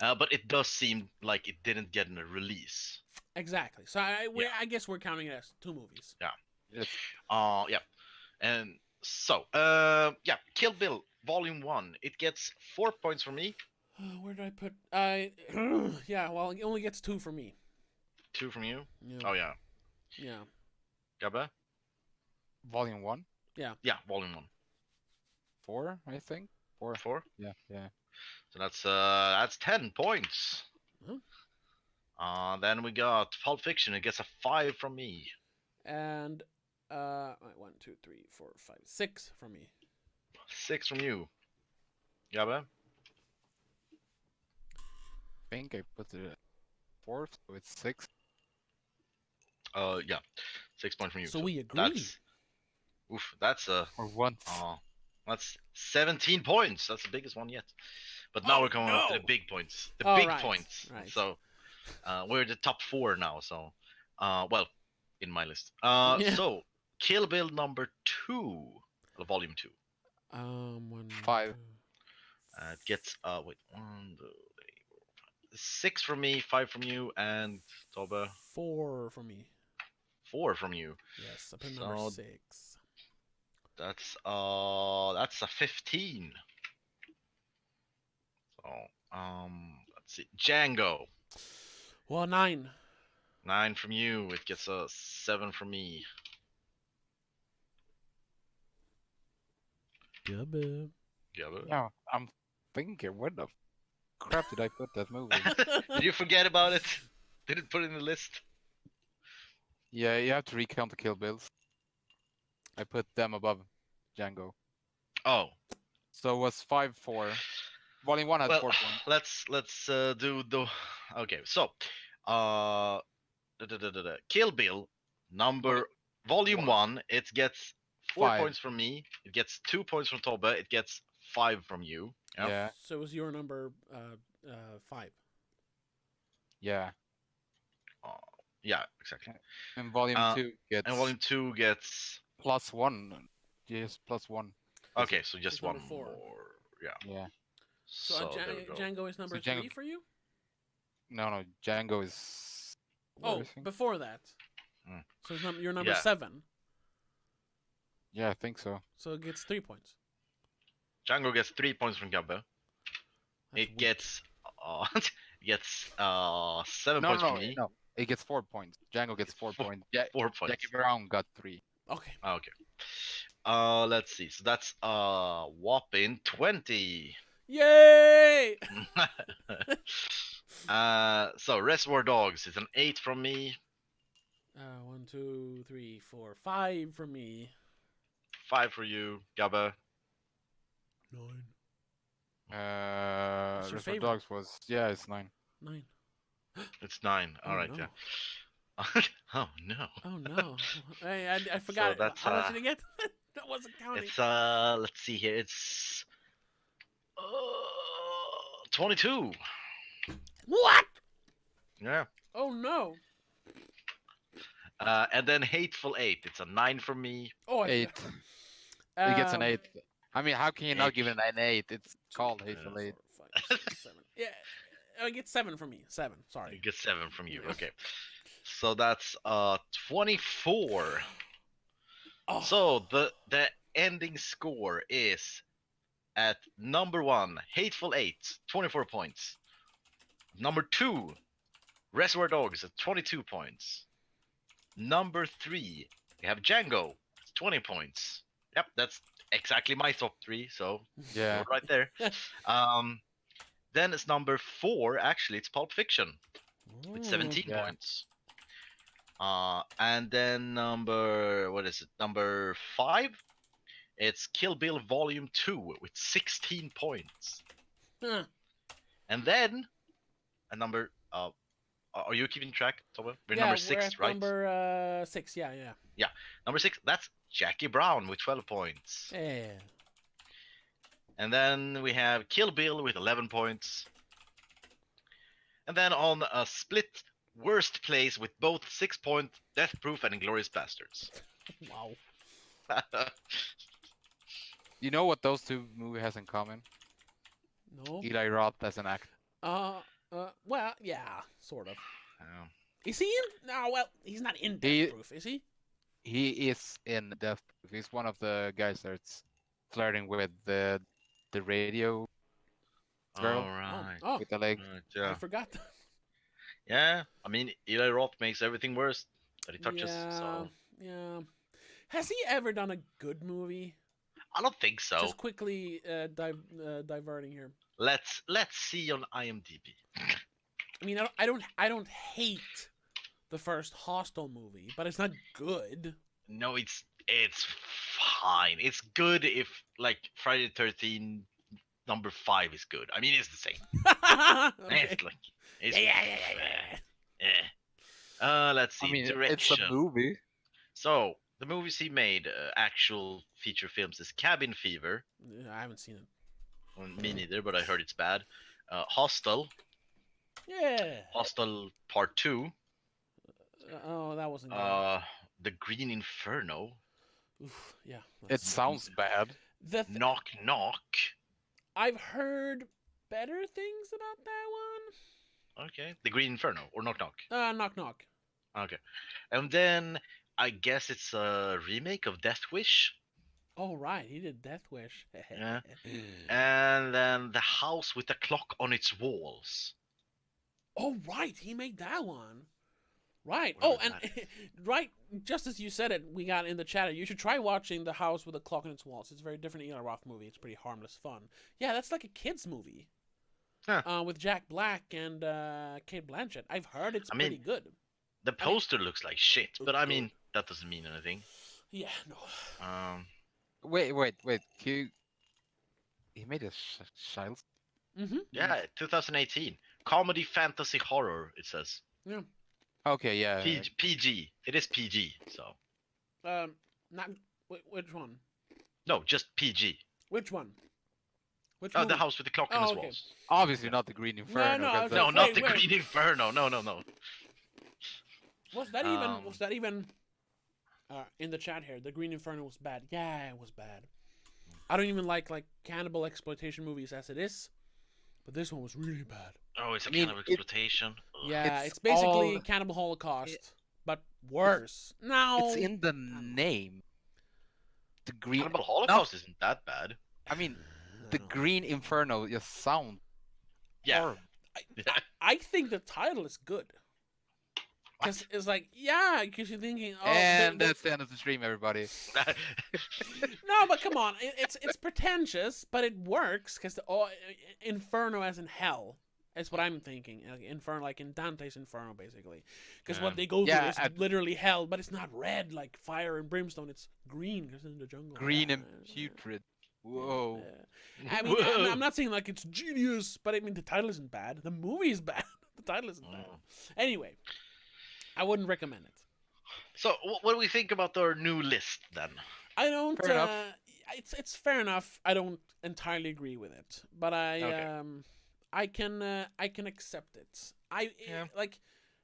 But it does seem like it didn't get a release. Exactly. So I guess we're counting it as two movies. Yeah. And so yeah, Kill Bill Volume 1. It gets 4 points from me, Where did I put? Yeah. Well, it only gets 2 for me. 2 from you. Yeah. Oh yeah. Yeah. Gabba? Volume 1. Yeah, Volume 1. 4, I think. 4. 4. Yeah. So that's 10 points. Mhm. Then we got Pulp Fiction. It gets a 5 from me. And 1, 2, 3, 4, 5, 6 for me. 6 from you. Gabba? I think I put it at 4th, so it's 6. Yeah. 6 points from you. So we agree. That's Or once. that's 17 points. That's the biggest one yet. But now we're coming up to the big points. The big points. Right. So we're the top 4 now. So well, in my list. Yeah. So Kill Bill number 2, Volume 2. 1, 5. 2. It gets 1, 2, 3, 4, 5. 6 from me, 5 from you, and Toba 4 for me. 4 from you. Yes, I put number So 6. that's a 15. So let's see. Django. Well, 9. 9 from you. It gets a 7 from me. Gabba. Gabba. Yeah, I'm thinking, where the crap did I put that movie? Did you forget about it? Didn't put it in the list? Yeah, you have to recount the Kill Bills. I put them above Django. Oh. So it was 5-4. Volume 1 had 4 points. Let's do the. Okay, so Kill Bill Volume 1. It gets 4 5. points from me. It gets 2 points from Toba. It gets 5 from you. Yeah. So it was your number 5. Yeah. Yeah, exactly. And Volume 2 gets. And Volume 2 gets +1. Yes, +1. Okay, so just one number 4. more. Yeah. Yeah. So there we go. Django is number 3 for you? No, Django is. Oh, before that. Mm. So it's your number Yeah. 7. Yeah, I think so. So it gets 3 points. Django gets 3 points from Gabba. That's It gets 7 points from me. No. It gets 4 points. Django gets 4 points. Yeah, 4 points. Jackie Brown got 3. Okay. Okay. Let's see. So that's whopping 20. Yay! So Reservoir Dogs is an 8 from me. 1, 2, 3, 4, 5 for me. 5 for you, Gabba. 9. What's your Reservoir favorite? Dogs was it's 9. 9. It's 9. Oh, All right, no. yeah. Oh no. Oh no! I forgot So it. that's How much did I get? That wasn't counting. it's let's see here. It's 22. What? Yeah. Oh no! And then Hateful Eight. It's a 9 for me. Oh, I 8. forgot. It gets an 8. I mean, how can you not Eight. give it an 8? It's called Two, Hateful 8. 4, 5, 6, 7. Yeah, I get 7 from me. 7. You Sorry. get 7 from you. Yeah. Okay. So that's 24. Oh. So the ending score is at number 1, Hateful Eight, 24 points. Number 2, Reservoir Dogs at 22 points. Number 3, we have Django, 20 points. Yep, that's exactly my top 3, so Yeah. right there. Then it's number 4, actually, it's Pulp Fiction with 17 Yeah. points. And then number 5, it's Kill Bill Volume 2 with 16 points. Huh. And then number are you keeping track, Tobbe? We're Yeah, number we're 6, at right? Number 6. Yeah. Number 6, that's Jackie Brown with 12 points. Yeah. And then we have Kill Bill with 11 points. And then on a split worst place with both 6 point, Death Proof and Inglourious Bastards. Wow. You know what those two movies has in common? No. Eli Roth as an actor. Well, yeah, sort of. Um, Is he in? No, well, he's not in He- Death Proof, is he? He is in Death Proof. He's one of the guys that's flirting with the radio girl all right. Oh, with the leg. Right, I yeah. forgot that. Yeah, I mean, Eli Roth makes everything worse that he touches, so Yeah. Has he ever done a good movie? I don't think so. Just quickly diverting here. Let's see on IMDb. I mean, I don't hate the first Hostel movie, but it's not good. No, it's fine. It's good if like Friday the 13th number 5 is good. I mean, it's the same. Okay. It's like it's Yeah. Let's see. I mean, Direction. it's a movie. So the movies he made, actual feature films, is Cabin Fever. I haven't seen it. Well, me neither, but I heard it's bad. Hostel. Yeah. Hostel Part 2. Oh, that wasn't good. The Green Inferno. Oof, yeah. It that's- sounds bad. Knock Knock. I've heard better things about that Okay. The Green Inferno or Knock Knock. one. Knock Knock. Okay. And then I guess it's a remake of Death Wish. Oh right, he did Death Wish. Yeah. And then The House with the Clock on Its Walls. Oh right, he made that one. Right. Whatever Oh, and right, just as you said it, we got in the chat. You should try watching The House with a Clock on Its Walls. It's a very different Eli Roth movie. It's pretty harmless fun. Yeah, that's like a kids movie. Huh. With Jack Black and Kate Blanchett. I've heard it's I mean, pretty good. The poster looks like shit, but looks I good. mean that doesn't mean anything. Yeah, no. Wait. He made a child. Mm-hmm. Yeah, 2018 comedy fantasy horror. It says Yeah. Okay, yeah. PG. It is PG. So Not which one? no, just PG. Which one? Which Oh, movie? The House with the Clock on Oh, Its okay. Walls. Obviously not the Green Inferno. no, I 'cause was No, like, not wait, the wait. Green Inferno. No. Was that even? Um, Was that even? In the chat here, the Green Inferno was bad. Yeah, it was bad. I don't even like cannibal exploitation movies as it is, but this one was really bad. Oh, it's a I mean, kind of exploitation. Ugh. Yeah, It's it's basically all- Cannibal Holocaust, but worse. No, It's in the name. The Green. Cannibal Holocaust isn't that bad. I mean, the Green Inferno just sounds. Yeah. horrible. I think the title is good. Because it's like, yeah, because you're thinking, oh, And that's the end of the stream, everybody. no, but come on, it's pretentious, but it works because Inferno as in hell, That's what I'm thinking. Like Inferno, like in Dante's Inferno, basically. Because Yeah. what they go through Yeah, is literally hell, but it's not red like fire and brimstone. It's green because it's in the jungle. Green and Yeah. putrid. Whoa. I mean, Whoa. I'm not saying like it's genius, but I mean the title isn't bad. The movie is bad. The title isn't bad. Anyway, I wouldn't recommend it. So, what do we think about our new list then? I don't. Fair enough. It's fair enough. I don't entirely agree with it, but Okay. I can accept it. Yeah. Like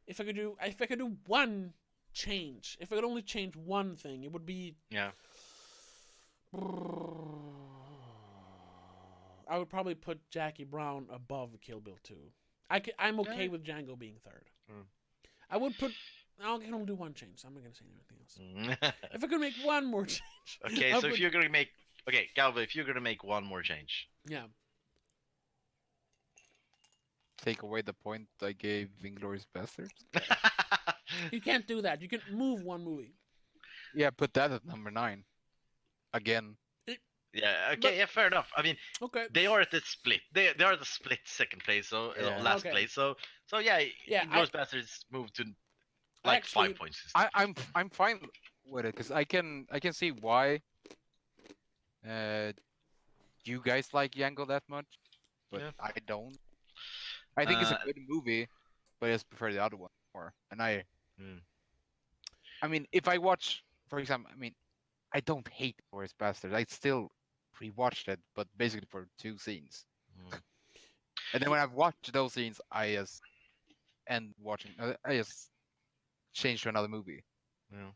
if I could do one change, if I could only change one thing, it would be Yeah. I would probably put Jackie Brown above Kill Bill 2. I'm okay Yeah. with Django being third. Mm. I would put. I can only do one change, so I'm not gonna say anything else. If I could make one more change. Okay, I so if would- you're gonna make Galva, if you're gonna make one more change. Yeah. Take away the point I gave Inglourious Bastards. You can't do that. You can move one movie. Yeah, put that at number 9. Again. Yeah, okay, But- yeah, fair enough. I mean, Okay. they are at the split. They are the split second place, so Yeah. last Okay. place. So yeah, Yeah, Inglourious Bastards moved to like actually- 5 points. I'm fine with it because I can see why you guys like Django that much, but Yeah. I don't. I think it's a Uh, good movie, but I just prefer the other one more. And Hmm. I mean, if I watch, for example, I mean, I don't hate Inglourious Bastards. I still rewatched it, but basically for 2 scenes. Hmm. And then when I've watched those scenes, I just end watching. I just change to another movie. Yeah.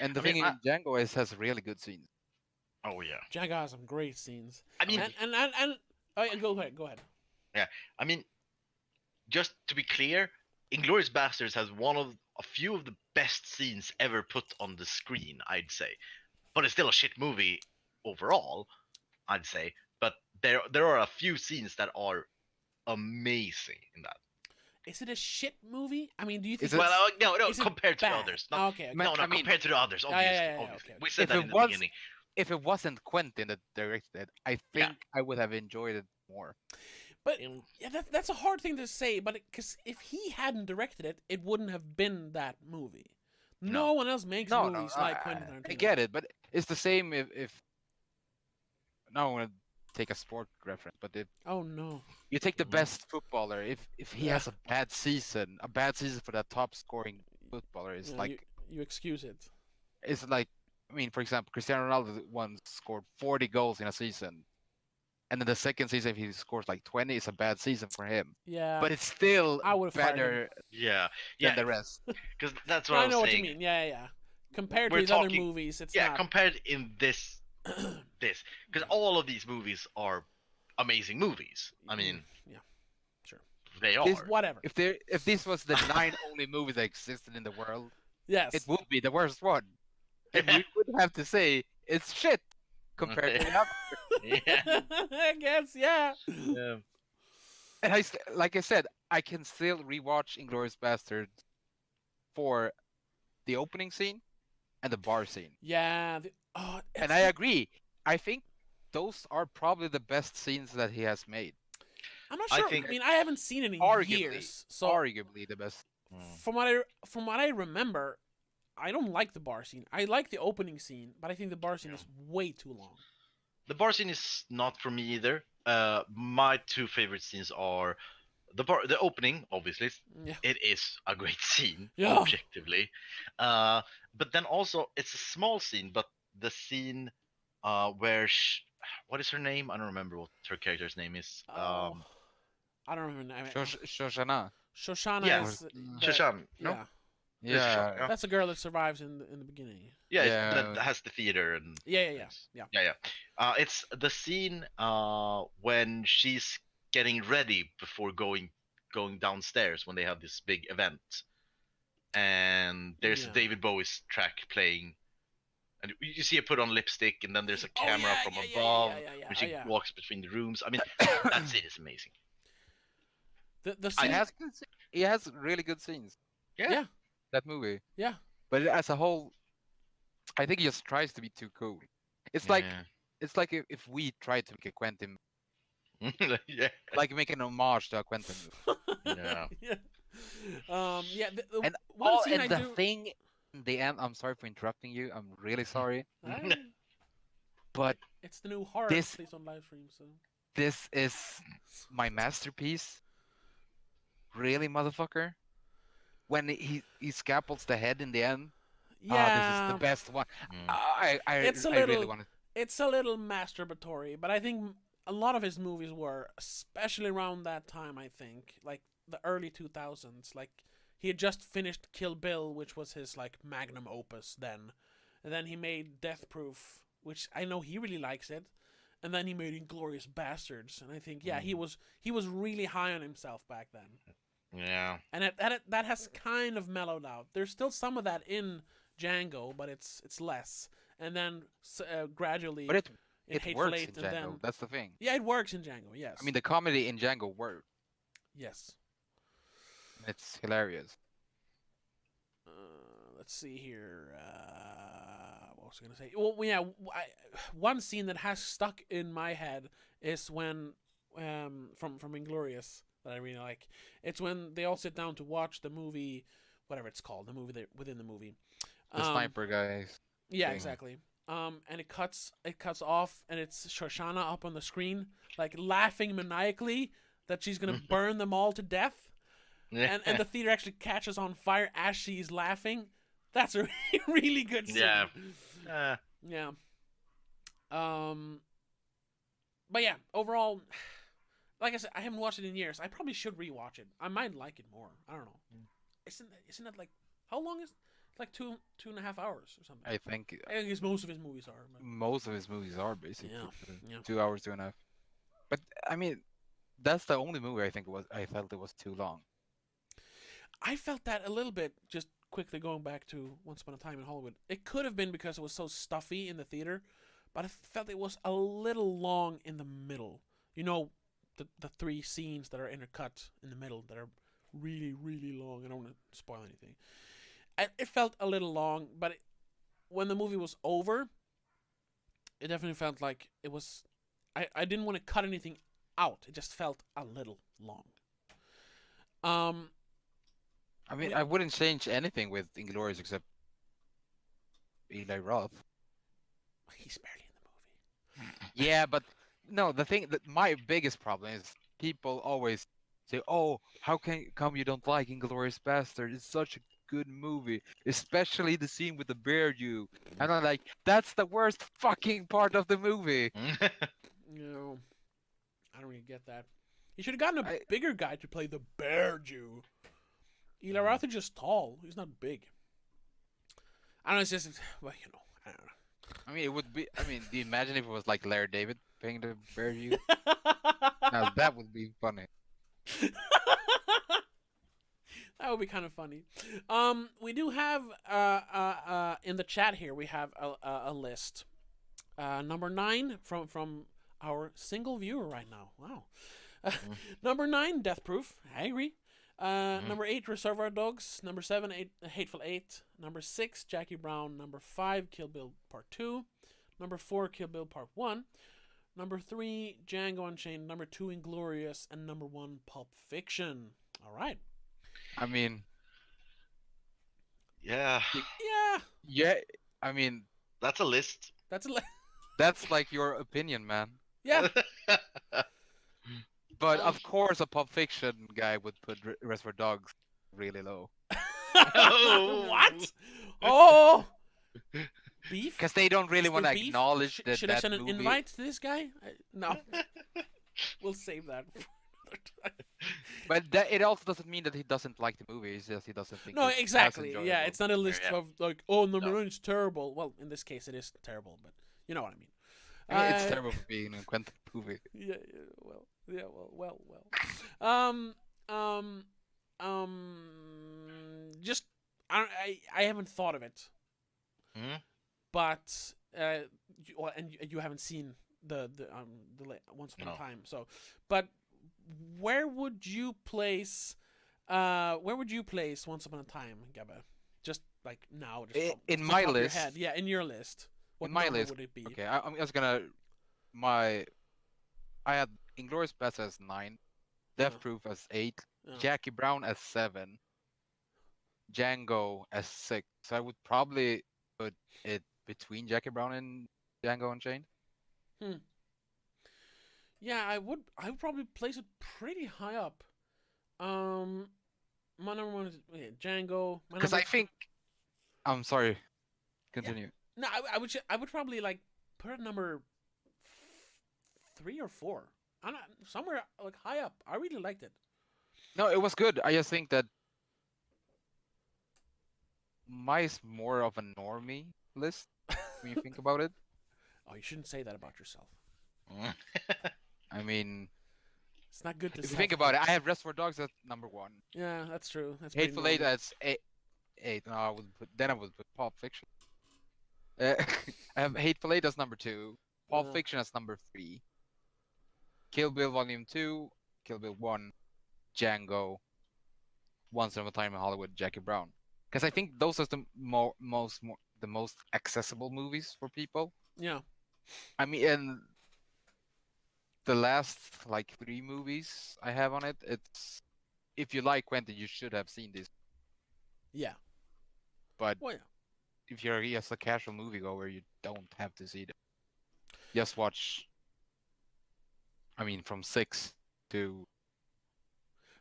And the I mean, thing in Django is has really good scenes. Oh yeah. Django has some great scenes. I mean, And oh, yeah, go ahead. I mean, just to be clear, Inglourious Bastards has one of a few of the best scenes ever put on the screen, I'd say. But it's still a shit movie overall, I'd say. But there are a few scenes that are amazing in that. Is it a shit movie? I mean, do you think? Is it- Well, no, is it compared to the bad? others. Oh, Not, okay. Man, no, I mean- compared to the others, Yeah, obviously. yeah, obviously. okay. We said If that it in the was- beginning. If it wasn't Quentin that directed it, I Yeah. think I would have enjoyed it more. But In- yeah, that's a hard thing to say. But because if he hadn't directed it, it wouldn't have been that movie. No, No. one else makes No, movies no, like Quentin Tarantino. I get it, but it's the same if now I'm gonna take a sport reference, but if Oh no. you take the Mhm. best footballer, if he Yeah. has a bad season for that top scoring footballer is Yeah, like you excuse it. it's like I mean, for example, Cristiano Ronaldo once scored 40 goals in a season. And then the second season, if he scores like 20, it's a bad season for him. Yeah. But it's still I would've fired him. better Yeah, than yeah, the rest. because that's No, what I I know was what you saying. mean. Yeah. Compared We're to these other talking- movies, it's Yeah, not. compared in this, because all of these movies are amazing movies. I mean, yeah, sure. they are. This- Whatever. If this was the 9 only movies that existed in the world, Yes. it would be the worst one. And we would have to say it's shit compared to the other. Yeah. I guess. Yeah. Yeah. And like I said, I can still rewatch Inglourious Bastards for the opening scene and the bar scene. Yeah. And I agree. I think those are probably the best scenes that he has made. I'm not I sure. I, think- mean, I haven't seen it in Arguably. years. So Arguably the best. Mm. from what I remember, I don't like the bar scene. I like the opening scene, but I think the bar scene Yeah. is way too long. The bar scene is not for me either. My 2 favorite scenes are the opening, obviously. Yeah. It is a great scene, Yeah. objectively. But then also, it's a small scene, but the scene where what is her name? I don't remember what her character's name is. Oh, I don't remember. I mean, Shoshana. Shoshana Yeah. is. Shashan, no? Yeah. Yeah. Yeah. That's a girl that survives in the beginning. Yeah, Yeah. that has the theater and Yeah. yeah. It's the scene when she's getting ready before going downstairs when they have this big event, and there's Yeah. a David Bowie's track playing, and you see her put on lipstick, and then there's a Oh, camera yeah, from yeah, above yeah, when she yeah. walks between the rooms. I mean, that scene is amazing. The It scene. has really good scenes. Yeah. That movie. Yeah. But as a whole, I think he just tries to be too cool. It's like Yeah. it's like if we tried to make a Quentin, Yeah. Like making an homage to a Quentin movie. Yeah. Yeah. Yeah. And One scene I the do. thing in the end, I'm sorry for interrupting you. I'm really sorry, I, but it's the new horror this plays on live stream, so. this is my masterpiece. Really, motherfucker? When he scalpels the head in the end. Ah, this is the Yeah. best one. Mm. It's a I really little. want to. It's a little masturbatory, but I think a lot of his movies were, especially around that time. I think like the early 2000s. Like he had just finished Kill Bill, which was his like magnum opus then, and then he made Death Proof, which I know he really likes it, and then he made Inglorious Bastards, and I think he was really high on himself back then, Yeah. and that has kind of mellowed out. There's still some of that in Django, but it's less, and then gradually But in it Hateful works Eight, in and Django. then That's the thing. yeah, it works in Django. Yes, I mean, the comedy in Django works. yes. It's hilarious. Let's see here. What was I gonna say? Well, yeah, one scene that has stuck in my head is when from Inglorious that I really like. It's when they all sit down to watch the movie, whatever it's called, the movie within the movie. The sniper guys. Yeah, thing. exactly. And it cuts off, and it's Shoshana up on the screen, like laughing maniacally that she's gonna burn them all to death, and the theater actually catches on fire as she's laughing. That's a really good scene. Yeah. Yeah. But yeah, overall, like I said, I haven't watched it in years. I probably should rewatch it. I might like it more. I don't know. Isn't that like how long is? It's like 2.5 hours or something. I think I guess most of his movies are. But... most of his movies are basically Yeah. 2 hours, 2.5. But I mean, that's the only movie I felt it was too long. I felt that a little bit. Just quickly going back to Once Upon a Time in Hollywood, it could have been because it was so stuffy in the theater, but I felt it was a little long in the middle. You know, the three scenes that are intercut in the middle that are really really long. I don't want to spoil anything. It felt a little long, but when the movie was over, it definitely felt like it was. I didn't want to cut anything out. It just felt a little long. I mean, I wouldn't change anything with Inglourious except Eli Roth. He's barely in the movie. Yeah, but no, the thing that my biggest problem is people always say, "Oh, how come you don't like Inglourious Bastard? It's such a good movie, especially the scene with the bear you." And I'm like, that's the worst fucking part of the movie. No, I don't really get that. You should have gotten a bigger guy to play the bear Jew. Eli Roth is just tall. He's not big. I don't know. It's just, well, you know, I don't know. I mean, it would be. I mean, do you imagine if it was like Larry David playing the bear you? Now that would be funny. That would be kind of funny. We do have in the chat here. We have a list. Number 9 from our single viewer right now. Wow. Number 9, Death Proof. I agree. Number 8, Reservoir Dogs. Number 7, Hateful Eight. Number 6, Jackie Brown. Number 5, Kill Bill Part 2. Number 4, Kill Bill Part 1. Number 3, Django Unchained. Number 2, Inglorious. And number 1, Pulp Fiction. All right. I mean, Yeah. yeah. I mean, That's a list. that's like your opinion, man. Yeah. But of course, a Pulp Fiction guy would put Reservoir Dogs really low. What? Oh. Beef? Because they don't really Is want to there beef? acknowledge that Should I that send an movie. invite to this guy? No. We'll save that for another time. But it also doesn't mean that he doesn't like the movie. It's just he doesn't think. No, it's as exactly. Yeah, enjoyable. it's not a list Yeah. of like, oh, number 9 is terrible. Well, in this case, it is terrible, but you know what I mean. I mean, it's terrible for being a Quentin movie. Yeah. Well. Just I haven't thought of it, but you haven't seen the Once Upon a Time. So, but where would you place Once Upon a Time, Gabba? Just like now, just In off my the top of your list. head. Yeah, in your list. What In my number list. would it be? Okay, I'm just gonna I had Inglourious Basterds as 9, Yeah. Death Proof as 8, Yeah. Jackie Brown as 7, Django as 6. So I would probably put it between Jackie Brown and Django Unchained. Hmm. Yeah, I would. I would probably place it pretty high up. Um, my number one is Django. My Because number. I think I'm sorry. Yeah. Continue. No, I would probably like put it number 3 or 4. I'm not somewhere like high up. I really liked it. No, it was good. I just think that mine's more of a normie list when you think about it. Oh, you shouldn't say that about yourself. I mean, It's not good to. if you think about it, I have Reservoir Dogs at number 1. Yeah, that's true. That's pretty Hateful Eight normal. as 8. No, I would put Pulp Fiction. I have Hateful Eight as number 2. Pulp Yeah. Fiction as number 3. Kill Bill Volume 2. Kill Bill 1. Django. Once Upon a Time in Hollywood. Jackie Brown. Because I think those are the the most accessible movies for people. Yeah. I mean, and the last like 3 movies I have on it, it's if you like Quentin, you should have seen this. Yeah. But Well, yeah. if you're just a casual moviegoer, you don't have to see them. Just watch. I mean, from 6 to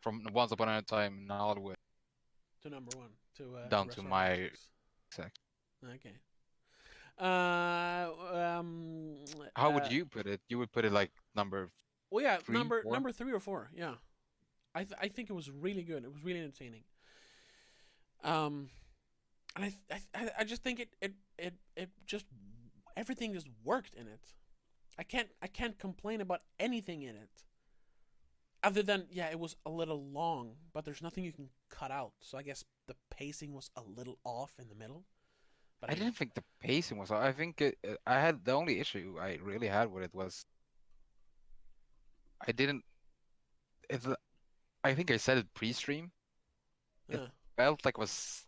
from Once Upon a Time in Hollywood To number 1. down to Reservoir my Dogs. exact. Okay. Uh, um. How would you put it? You would put it like number Well, yeah, 3, 4. number 3 or 4. Yeah, I think it was really good. It was really entertaining. Um, and I just think it just everything just worked in it. I can't complain about anything in it. Other than yeah, it was a little long, but there's nothing you can cut out. So I guess the pacing was a little off in the middle. But I didn't think the pacing was. I think I had the only issue I really had with it was I didn't. It's, I think I said it pre-stream. It uh, felt like was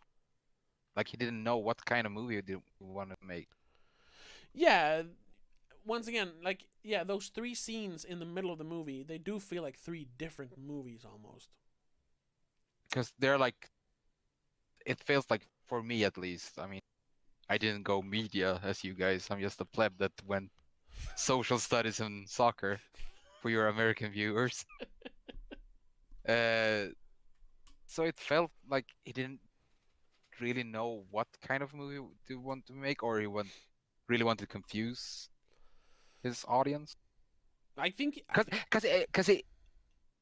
like he didn't know what kind of movie he did want to make. yeah. Once again, like yeah, those 3 scenes in the middle of the movie, they do feel like 3 different movies almost. Because they're like, it feels like for me at least. I mean, I didn't go media as you guys. I'm just a pleb that went social studies and soccer for your American viewers. So it felt like he didn't really know what kind of movie to want to make, or really want to confuse his audience. I think Because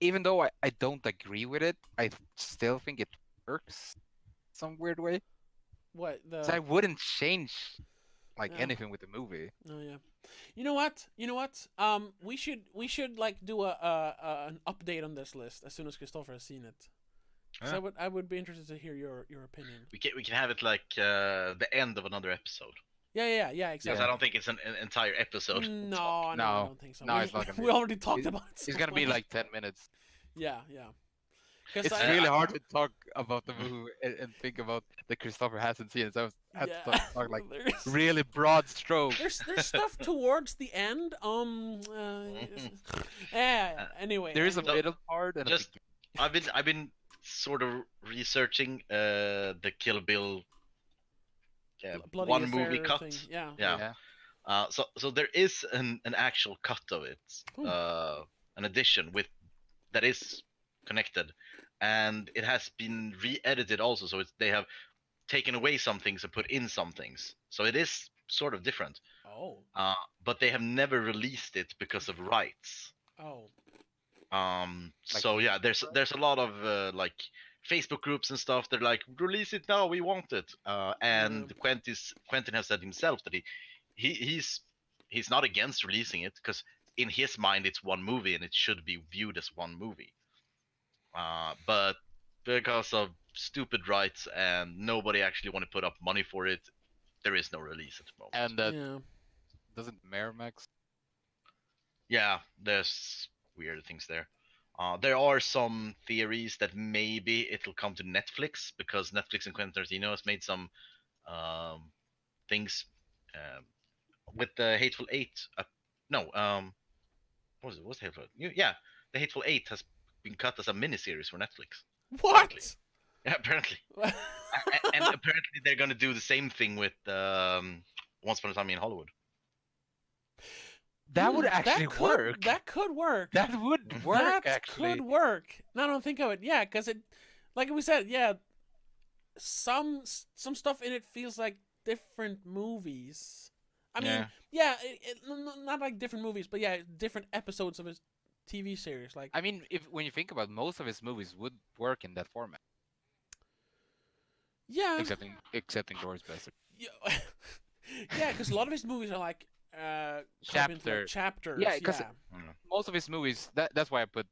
even though I don't agree with it, I still think it works some weird way. what So I the wouldn't change like yeah. anything with the movie. Oh yeah. You know what? You know what? We should like do an update on this list as soon as Christopher has seen it. 'Cause Yeah. I would be interested to hear your opinion. We can have it like the end of another episode. Yeah, Because exactly. I don't think it's an entire episode. No, I No. don't think so. No, it's not gonna we be. already talked It- about it. So It's gonna be much. like 10 minutes. Yeah. It's I, really hard to talk about the movie and think about that Christopher hasn't seen it. So I have to talk like there's, really broad strokes. there's stuff towards the end. Yeah. Anyway. There is a anyway. middle part and Just- a I've been sort of researching the Kill Bill Bloody one Affair movie cut. thing. Yeah. Yeah. So there is an actual cut of it, Hmm. an edition with that is connected, and it has been re-edited also. So they have taken away some things and put in some things. So it is sort of different. Oh. But they have never released it because of rights. Oh. So yeah, there's a lot of like Facebook groups and stuff. They're like, release it now, we want it. And Quentin has said himself that he's not against releasing it because in his mind it's one movie and it should be viewed as one movie. But because of stupid rights and nobody actually want to put up money for it, there is no release at the moment. and Yeah. doesn't Miramax? Yeah, there's weird things there. There are some theories that maybe it'll come to Netflix because Netflix and Quentin Tarantino has made some things with the Hateful Eight. No, what was it? What's Hateful? Yeah, the Hateful Eight has been cut as a miniseries for Netflix. What? Yeah, apparently. And apparently they're gonna do the same thing with Once Upon a Time in Hollywood. That would actually work. That could work. That would work, actually. Could work. Now I don't think of it. Yeah, because it, like we said, yeah, some stuff in it feels like different movies. I mean, yeah, not like different movies, but yeah, different episodes of his TV series. Like, I mean, when you think about it, most of his movies would work in that format. yeah, Excepting Glorious Bastard. yeah, because a lot of his movies are like chapters. Yeah, because most of his movies. That's why I put.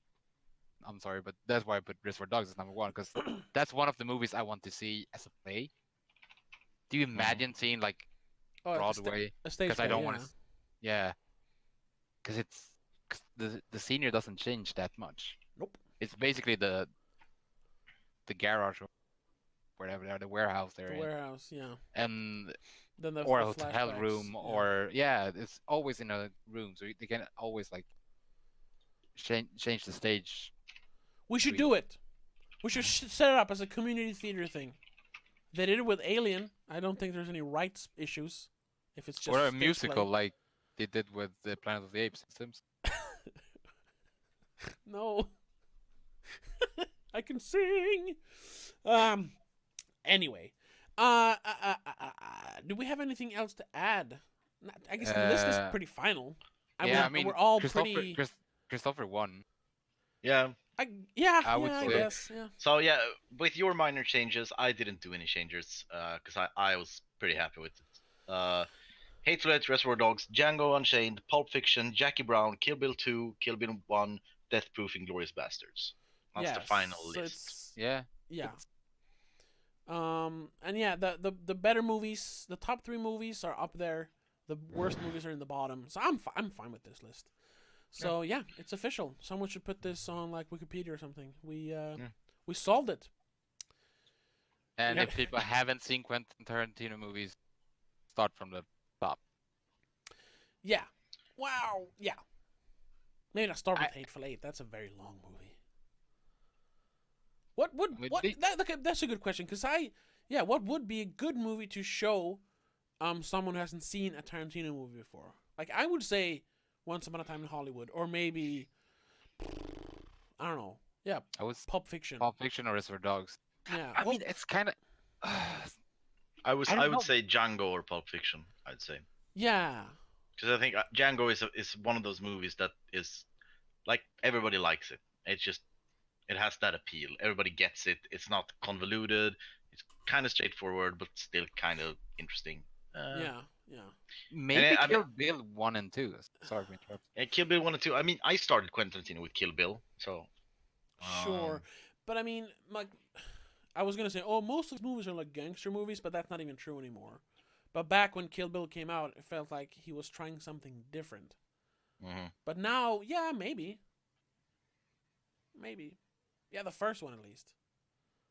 I'm sorry, but that's why I put Reservoir Dogs as number 1, because that's one of the movies I want to see as a play. Do you imagine seeing like Broadway? Because I don't want to. Yeah, because the senior doesn't change that much. Nope. It's basically the garage or whatever, the warehouse there. The warehouse, yeah. And then or a hotel room, or it's always in a room, so they can always like change the stage. We should do it. We should set it up as a community theater thing. They did it with Alien. I don't think there's any rights issues. If it's just or a musical like they did with the Planet of the Apes systems. No. I can sing. Anyway. Do we have anything else to add? I guess the list is pretty final. I mean, we're all Christopher won. Yeah. I would say. guess, yeah. So yeah, with your minor changes, I didn't do any changes because I was pretty happy with it. Hateful Eight, Reservoir Dogs, Django Unchained, Pulp Fiction, Jackie Brown, Kill Bill 2, Kill Bill 1, Death Proof, and Glorious Bastards. That's the final list. Yeah. And yeah, the better movies, the top 3 movies are up there. The worst movies are in the bottom. So I'm fine with this list. So yeah, it's official. Someone should put this on like Wikipedia or something. We solved it. And if people haven't seen Quentin Tarantino movies, start from the top. Yeah. Wow. Yeah. Maybe not start with Hateful Eight. That's a very long movie. That's a good question, because what would be a good movie to show someone who hasn't seen a Tarantino movie before? Like, I would say Once Upon a Time in Hollywood, or maybe I don't know. Yeah, Pulp Fiction. Pulp Fiction or Reservoir Dogs. Yeah. I mean, it's kind of I would say Django or Pulp Fiction, I'd say. Yeah. Because I think Django is one of those movies that is like everybody likes it. It's just it has that appeal. Everybody gets it. It's not convoluted. It's kind of straightforward, but still kind of interesting. Yeah. Maybe Kill Bill 1 and 2. Sorry for interrupting. Yeah, Kill Bill 1 and 2. I mean, I started Quentin Tarantino with Kill Bill, so. Sure, but I mean, like, I was gonna say, most of his movies are like gangster movies, but that's not even true anymore. But back when Kill Bill came out, it felt like he was trying something different. Mm-hmm. But now, yeah, maybe. Yeah, the first one at least.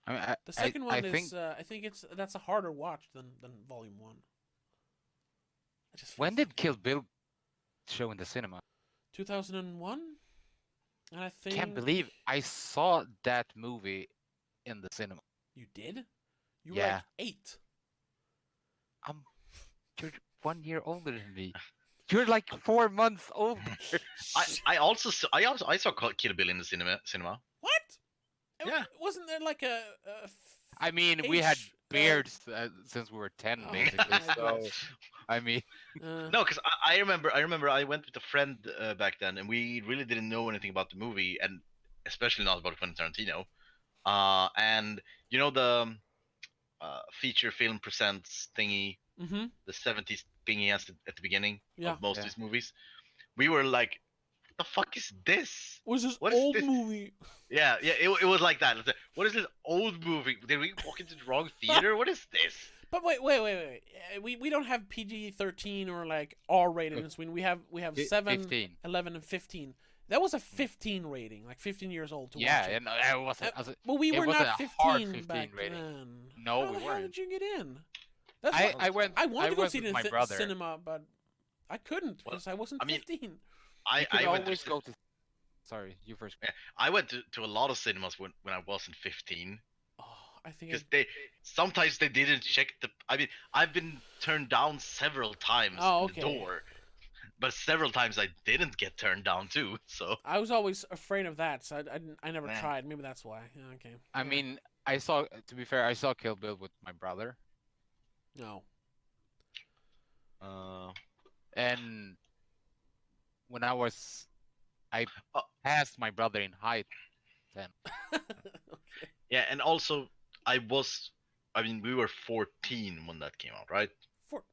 I mean, the second one is. I think that's a harder watch than Volume 1. When did Kill Bill show in the cinema? 2001. And I think. Can't believe I saw that movie in the cinema. You did? You were like 8. You're 1 year older than me. You're like 4 months older. I saw Kill Bill in the cinema. What? Yeah. Wasn't there like a I mean, we had beards since we were 10, basically. So, I mean, no, because I remember I went with a friend back then, and we really didn't know anything about the movie, and especially not about Quentin Tarantino. And you know the feature film presents thingy, the 70s thing he has at the beginning of most of his movies. We were like, "What the fuck is this? What is this old movie?" Yeah, it was like that. What is this old movie? Did we walk into the wrong theater? What is this? But wait. We don't have PG-13 or like R-rated in Sweden. We have 7, 15. 11, and 15. That was a 15 rating, like 15 years old to watch it. Yeah, and it wasn't. Well, we were not 15 15 back rating. then. No, How we the hell weren't. did you get in? I wanted to go see it in my brother. cinema, but I couldn't because I wasn't 15. You could I went always to go to. Sorry, you first. I went to a lot of cinemas when I wasn't 15 Oh, I think because they sometimes they didn't check the. I mean, I've been turned down several times Oh, in okay. the door, but several times I didn't get turned down too. So I was always afraid of that, so I never Yeah. tried. Maybe that's why. Yeah, okay. I Yeah. mean, I saw. To be fair, I saw Kill Bill with my brother, No. uh, and when I uh, passed my brother in height. Then Okay. yeah, and also I was. I mean, we were 14 when that came out, right?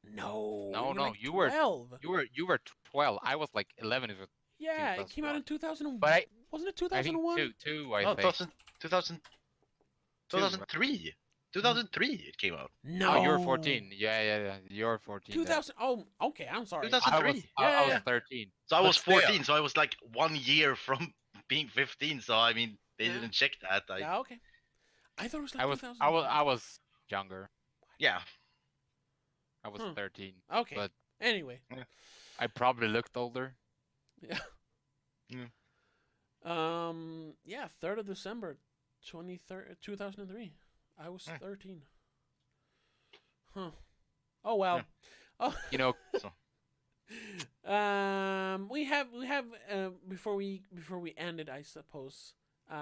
No, no, you were no, like 12. you were 12. I was like 11. If it Yeah, 2 it plus came out in 1. 2000. But Wasn't it I think 2001? two. I No, think 2000, 2. Right? 2003. 2003 it came out. Oh, you're No. 14. Yeah. You're 14 then. 2000. Oh, okay. I'm sorry. I was 2003. Yeah, I yeah, was yeah. 13. So I But was still, 14, so I was like 1 year from being 15. So I mean, they Yeah. didn't check that. Yeah, okay. I thought it was like 2000. I was younger. Yeah. I was Huh. 13. Okay. But Anyway. I probably looked older. Yeah. Mm. Yeah, 3rd of December, 2003. I was Hmm. 13. Huh. Oh well. Yeah. Oh. You know, We have before we end it, I suppose.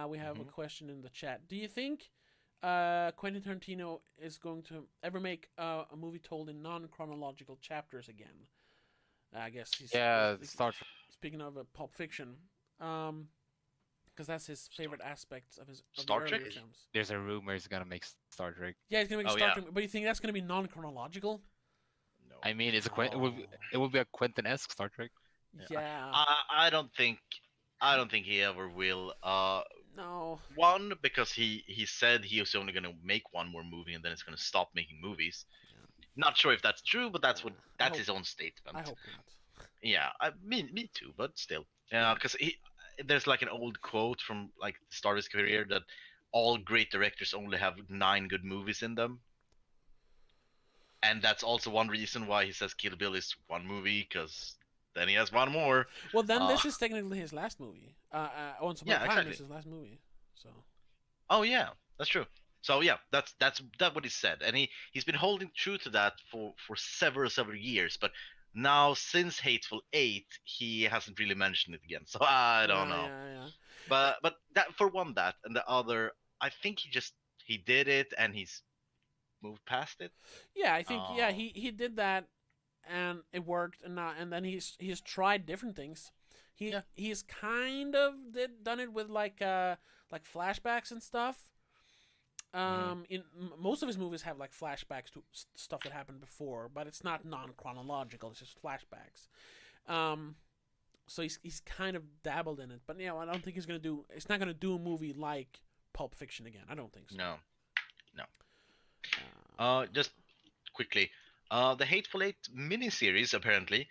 We have a Mhm. question in the chat. Do you think Quentin Tarantino is going to ever make a movie told in non-chronological chapters again? I guess he's yeah, start. speaking of Pulp Fiction, because that's his favorite aspects of the Star Trek? earlier films. There's a rumor he's gonna make Star Trek. Yeah, he's gonna make a Oh, Star yeah. Trek, but you think that's gonna be non-chronological? No. I mean, it's Oh. it will be a Quentin-esque Star Trek. Yeah. I don't think he ever will. No. One, because he said he was only gonna make one more movie and then it's gonna stop making movies. Not sure if that's true, but that's hope- his own statement. I hope not. Yeah, me too, but still. Yeah, because there's like an old quote from like the start of his career that all great directors only have 9 good movies in them. And that's also one reason why he says Kill Bill is one movie, because then he has one more. Well, then Uh, this is technically his last movie. Once Upon yeah, a Time exactly. is his last movie. So. Oh yeah, that's true. So yeah, that's what he said, and he's been holding true to that for several years. But now since Hateful Eight, he hasn't really mentioned it again. So I don't know. Yeah. But that for one, that, and the other, I think he did it and he's moved past it. Yeah, I think Uh, he did that, and it worked, and then he's tried different things. Yeah. He's kind of done it with like flashbacks and stuff. In most of his movies have like flashbacks to stuff that happened before, but it's not non-chronological. It's just flashbacks. So he's kind of dabbled in it, but yeah, I don't think he's gonna do. It's not gonna do a movie like Pulp Fiction again. I don't think so. no. Just quickly, the Hateful Eight miniseries apparently,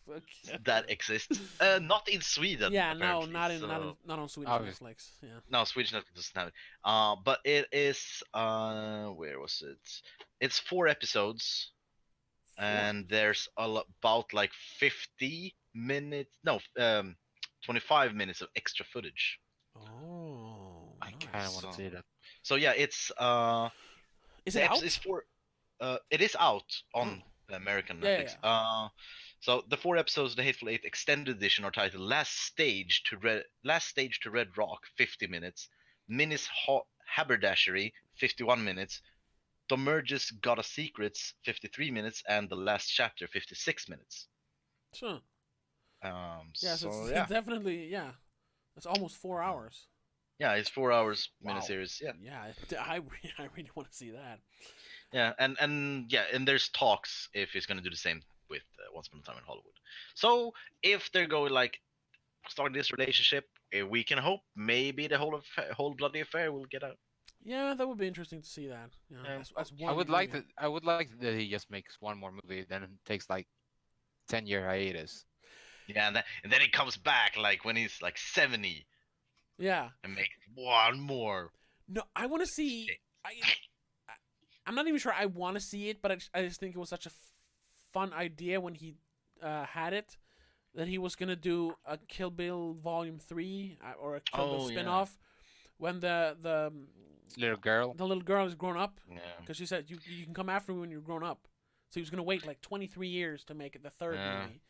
Okay. that exists, not in Sweden. Yeah, no, apparently, not on Swedish Obviously. Netflix. Yeah. No, Swedish Netflix doesn't have it. But it is. Where was it? It's 4 episodes, and there's about like 50 minutes. No, 25 minutes of extra footage. Oh, I kind of nice. want to see that. So yeah, it's Is the it out? episode is 4. It is out on the American Yeah, Netflix. yeah. So the 4 episodes of the Hateful Eight extended edition are titled Last Stage to Red Rock, 50 minutes, Minnie's Haberdashery, 51 minutes, Domerge's Got a Secrets, 53 minutes, and The Last Chapter, 56 minutes. Sure. Yeah, so So it's yeah, definitely It's almost 4 hours. yeah, it's 4 hours Wow. miniseries. Yeah, Yeah, I really want to see that. yeah, and yeah, and there's talks if he's gonna do the same with Once Upon a Time in Hollywood. So if they're going like starting this relationship, we can hope maybe the whole bloody affair will get out. Yeah, that would be interesting to see that. You know, Yeah. as one. I would like that he just makes one more movie, then takes like 10-year hiatus. Yeah, and then he comes back like when he's like 70 Yeah. and makes one more. No, I want to see. I'm not even sure I want to see it, but I just think it was such a fun idea when he had it. that he was gonna do a Kill Bill Volume 3 or a Kill Bill Oh, yeah. spin-off when the Little girl. little girl is grown up, Yeah. because she said you can come after me when you're grown up. So he was gonna wait like 23 years to make it the third Yeah. movie.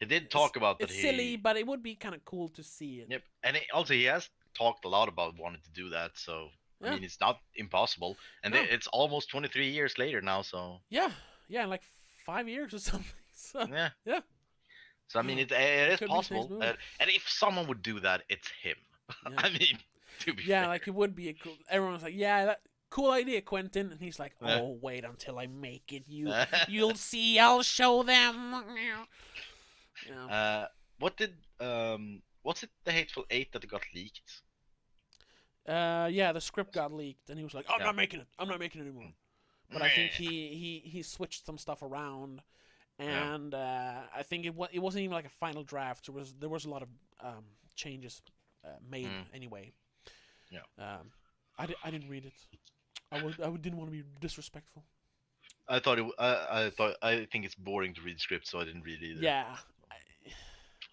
He did talk about that. It's silly, but it would be kind of cool to see it. Yep, and also he has talked a lot about wanting to do that. So I Yeah. mean, it's not impossible, and No. it's almost 23 years later now. So Yeah, in like 5 years or something. So, yeah, yeah. So I mean, it is could be his next possible, movie. and if someone would do that, it's him. Yeah. I mean, to be Yeah, fair. like it would be a cool. Everyone's like, "Yeah, that cool idea, Quentin," and he's like, Yeah. "Oh, wait until I make it. You'll see. I'll show them." Yeah. What's it? The Hateful Eight that got leaked. Yeah, the script got leaked, and he was like, "I'm Yeah. not making it. I'm not making it anymore." But I think he switched some stuff around, and I think it wasn't even like a final draft. There was a lot of changes made anyway. Yeah. I didn't read it. I didn't want to be disrespectful. I think it's boring to read scripts, so I didn't read it either. Yeah.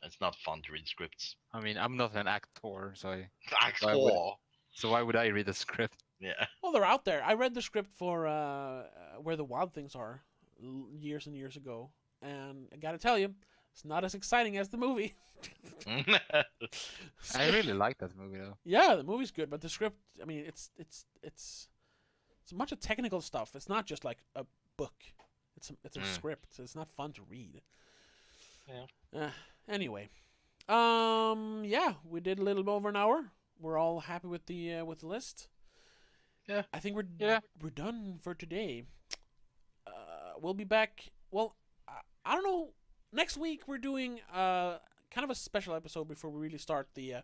It's not fun to read scripts. I mean, I'm not an actor, so why would I read a script? Yeah. Well, they're out there. I read the script for Where the Wild Things Are years and years ago, and I gotta tell you, it's not as exciting as the movie. I really like that movie though. Yeah, the movie's good, but the script, I mean, it's a bunch of technical stuff. It's not just like a book. It's a script. It's not fun to read. Yeah. Anyway, yeah, we did a little over an hour. We're all happy with the list. Yeah. I think we're done for today. We'll be back. Well, I don't know. Next week we're doing kind of a special episode before we really start the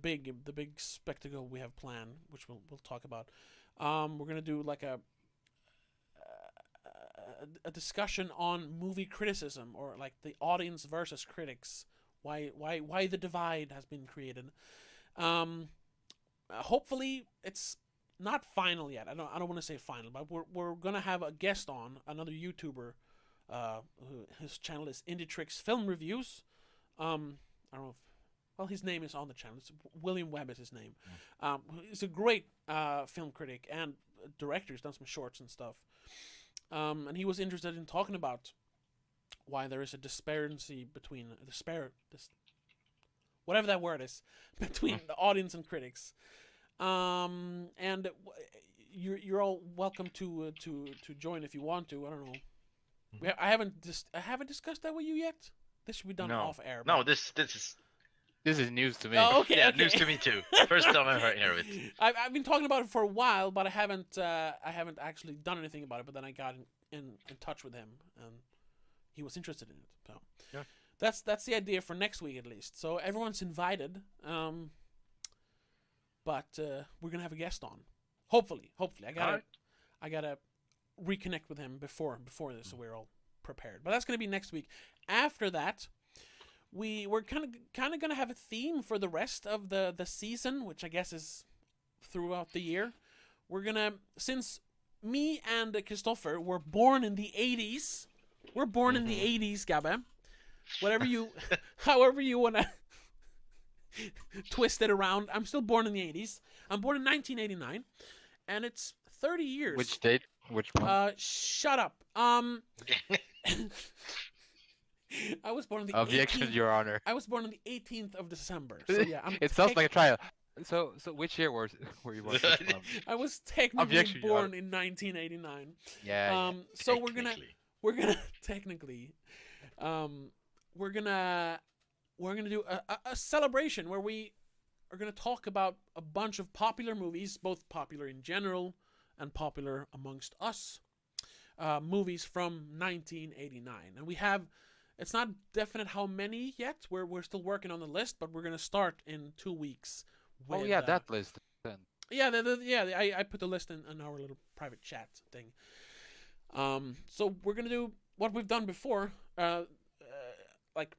big spectacle we have planned, which we'll talk about. We're gonna do like a discussion on movie criticism, or like the audience versus critics. Why the divide has been created. Hopefully it's not final yet. I don't want to say final, but we're gonna have a guest on, another YouTuber. His channel is Indietrix Film Reviews. I don't know if, well, his name is on the channel. It's William Webb is his name. He's a great film critic and director. He's done some shorts and stuff. And he was interested in talking about why there is a disparity between whatever that word is, between the audience and critics. And you're all welcome to join if you want to. I don't know. I haven't discussed that with you yet. This should be done off air. No, this is news to me. Oh, okay. Yeah, news to me too. First time I've heard of it. I've been talking about it for a while, but I haven't actually done anything about it. But then I got in touch with him, and he was interested in it. So yeah, that's the idea for next week at least. So everyone's invited. But we're gonna have a guest on. Hopefully, I gotta reconnect with him before this, so we're all prepared. But that's gonna be next week. After that, we're kind of gonna have a theme for the rest of the season, which I guess is throughout the year. We're gonna, since me and Christopher were born in the 80s. We're born in the 80s, Gabbe. However you wanna twist it around. I'm still born in the 80s. I'm born in 1989, and it's 30 years. Which date? Which month? Shut up. I was born on the Objection, 18th. Your Honor. I was born on the 18th of December. So yeah, it sounds like a trial. So which year were you born? I was technically born in 1989. Yeah. So we're gonna technically, we're gonna do a celebration where we are gonna talk about a bunch of popular movies, both popular in general and popular amongst us. Movies from 1989, and we have. It's not definite how many yet. We're still working on the list, but we're gonna start in 2 weeks. With, that list. Then. Yeah, I put the list in our little private chat thing. So we're gonna do what we've done before, like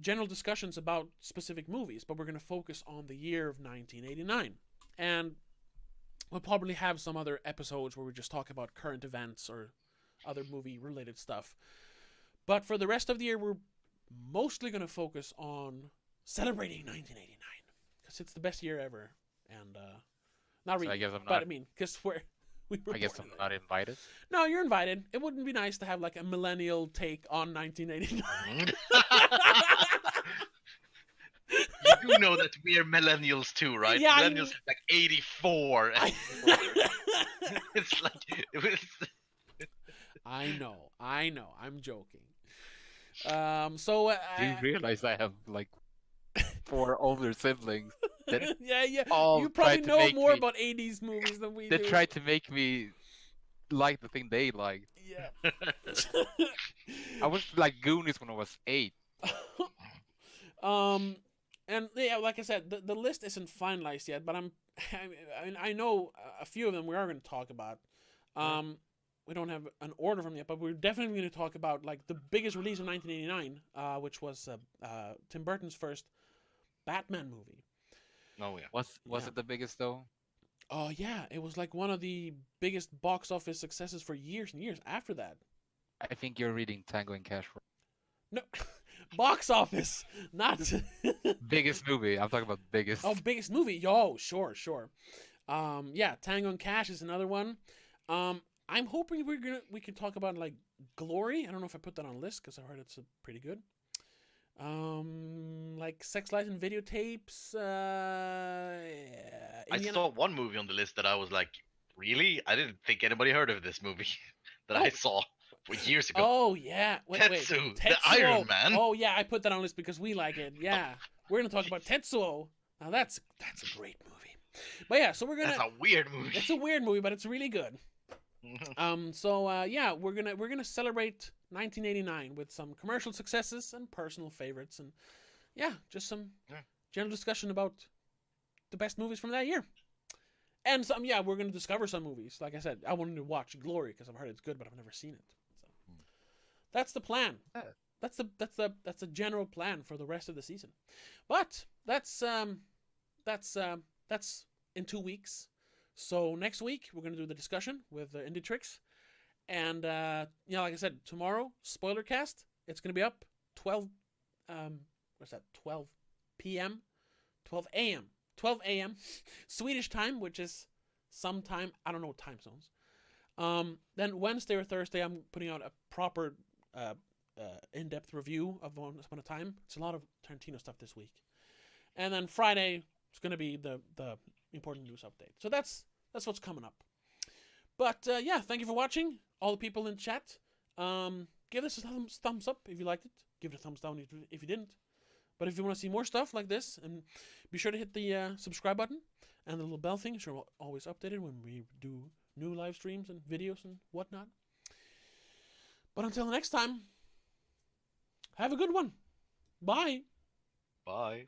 general discussions about specific movies, but we're gonna focus on the year of 1989, and we'll probably have some other episodes where we just talk about current events or other movie related stuff. But for the rest of the year, we're mostly going to focus on celebrating 1989 because it's the best year ever, and not So really. I guess I'm But not. I mean, because we were I guess born I'm in not it. invited. No, you're invited. It wouldn't be nice to have like a millennial take on 1989. You do know that we're millennials too, right? Yeah, Millennials are like 84. And it's like I know. I'm joking. So Do you realize I have like 4 older siblings that yeah. all You probably tried to know make more me about 80s movies than we they do. tried to make me like the thing they liked. Yeah. I was like Goonies when I was 8. um, and yeah, like I said, the list isn't finalized yet, but I know a few of them we are going to talk about. We don't have an order from yet, but we're definitely going to talk about like the biggest release of 1989, which was Tim Burton's first Batman movie. Oh yeah. Was Yeah. it the biggest though? Oh yeah, it was like one of the biggest box office successes for years and years after that. I think you're reading Tango and Cash. No, box office, not Biggest movie. I'm talking about biggest. oh biggest movie. Yo, sure. Yeah, Tango and Cash is another one. I'm hoping we can talk about like Glory. I don't know if I put that on a list because I heard it's pretty good. Like Sex, Lies, and Videotapes. I saw one movie on the list that I was like, really? I didn't think anybody heard of this movie that I saw years ago. Oh yeah, wait. Tetsu, the Iron Man. Oh yeah, I put that on the list because we like it. Yeah, we're gonna talk about Tetsuo. Now that's a great movie. But yeah, so we're gonna. That's a weird movie. It's a weird movie, but it's really good. Yeah, we're gonna celebrate 1989 with some commercial successes and personal favorites, and yeah, just some general discussion about the best movies from that year. And some, yeah, we're gonna discover some movies. Like I said, I wanted to watch Glory because I've heard it's good, but I've never seen it. So that's the plan. That's the general plan for the rest of the season. But that's in 2 weeks. So next week we're gonna do the discussion with Indie Tricks, and like I said, tomorrow spoiler cast. It's gonna be up 12. What's that? 12 p.m. 12 a.m. 12 a.m. Swedish time, which is sometime I don't know time zones. Then Wednesday or Thursday I'm putting out a proper in-depth review of Once Upon a Time. It's a lot of Tarantino stuff this week, and then Friday it's gonna be the important news update. So that's what's coming up. But yeah, thank you for watching, all the people in chat. Give this a thumbs up if you liked it. Give it a thumbs down if you didn't. But if you want to see more stuff like this, and be sure to hit the subscribe button and the little bell thing, so we're always updated when we do new live streams and videos and whatnot. But until next time, have a good one. Bye. Bye.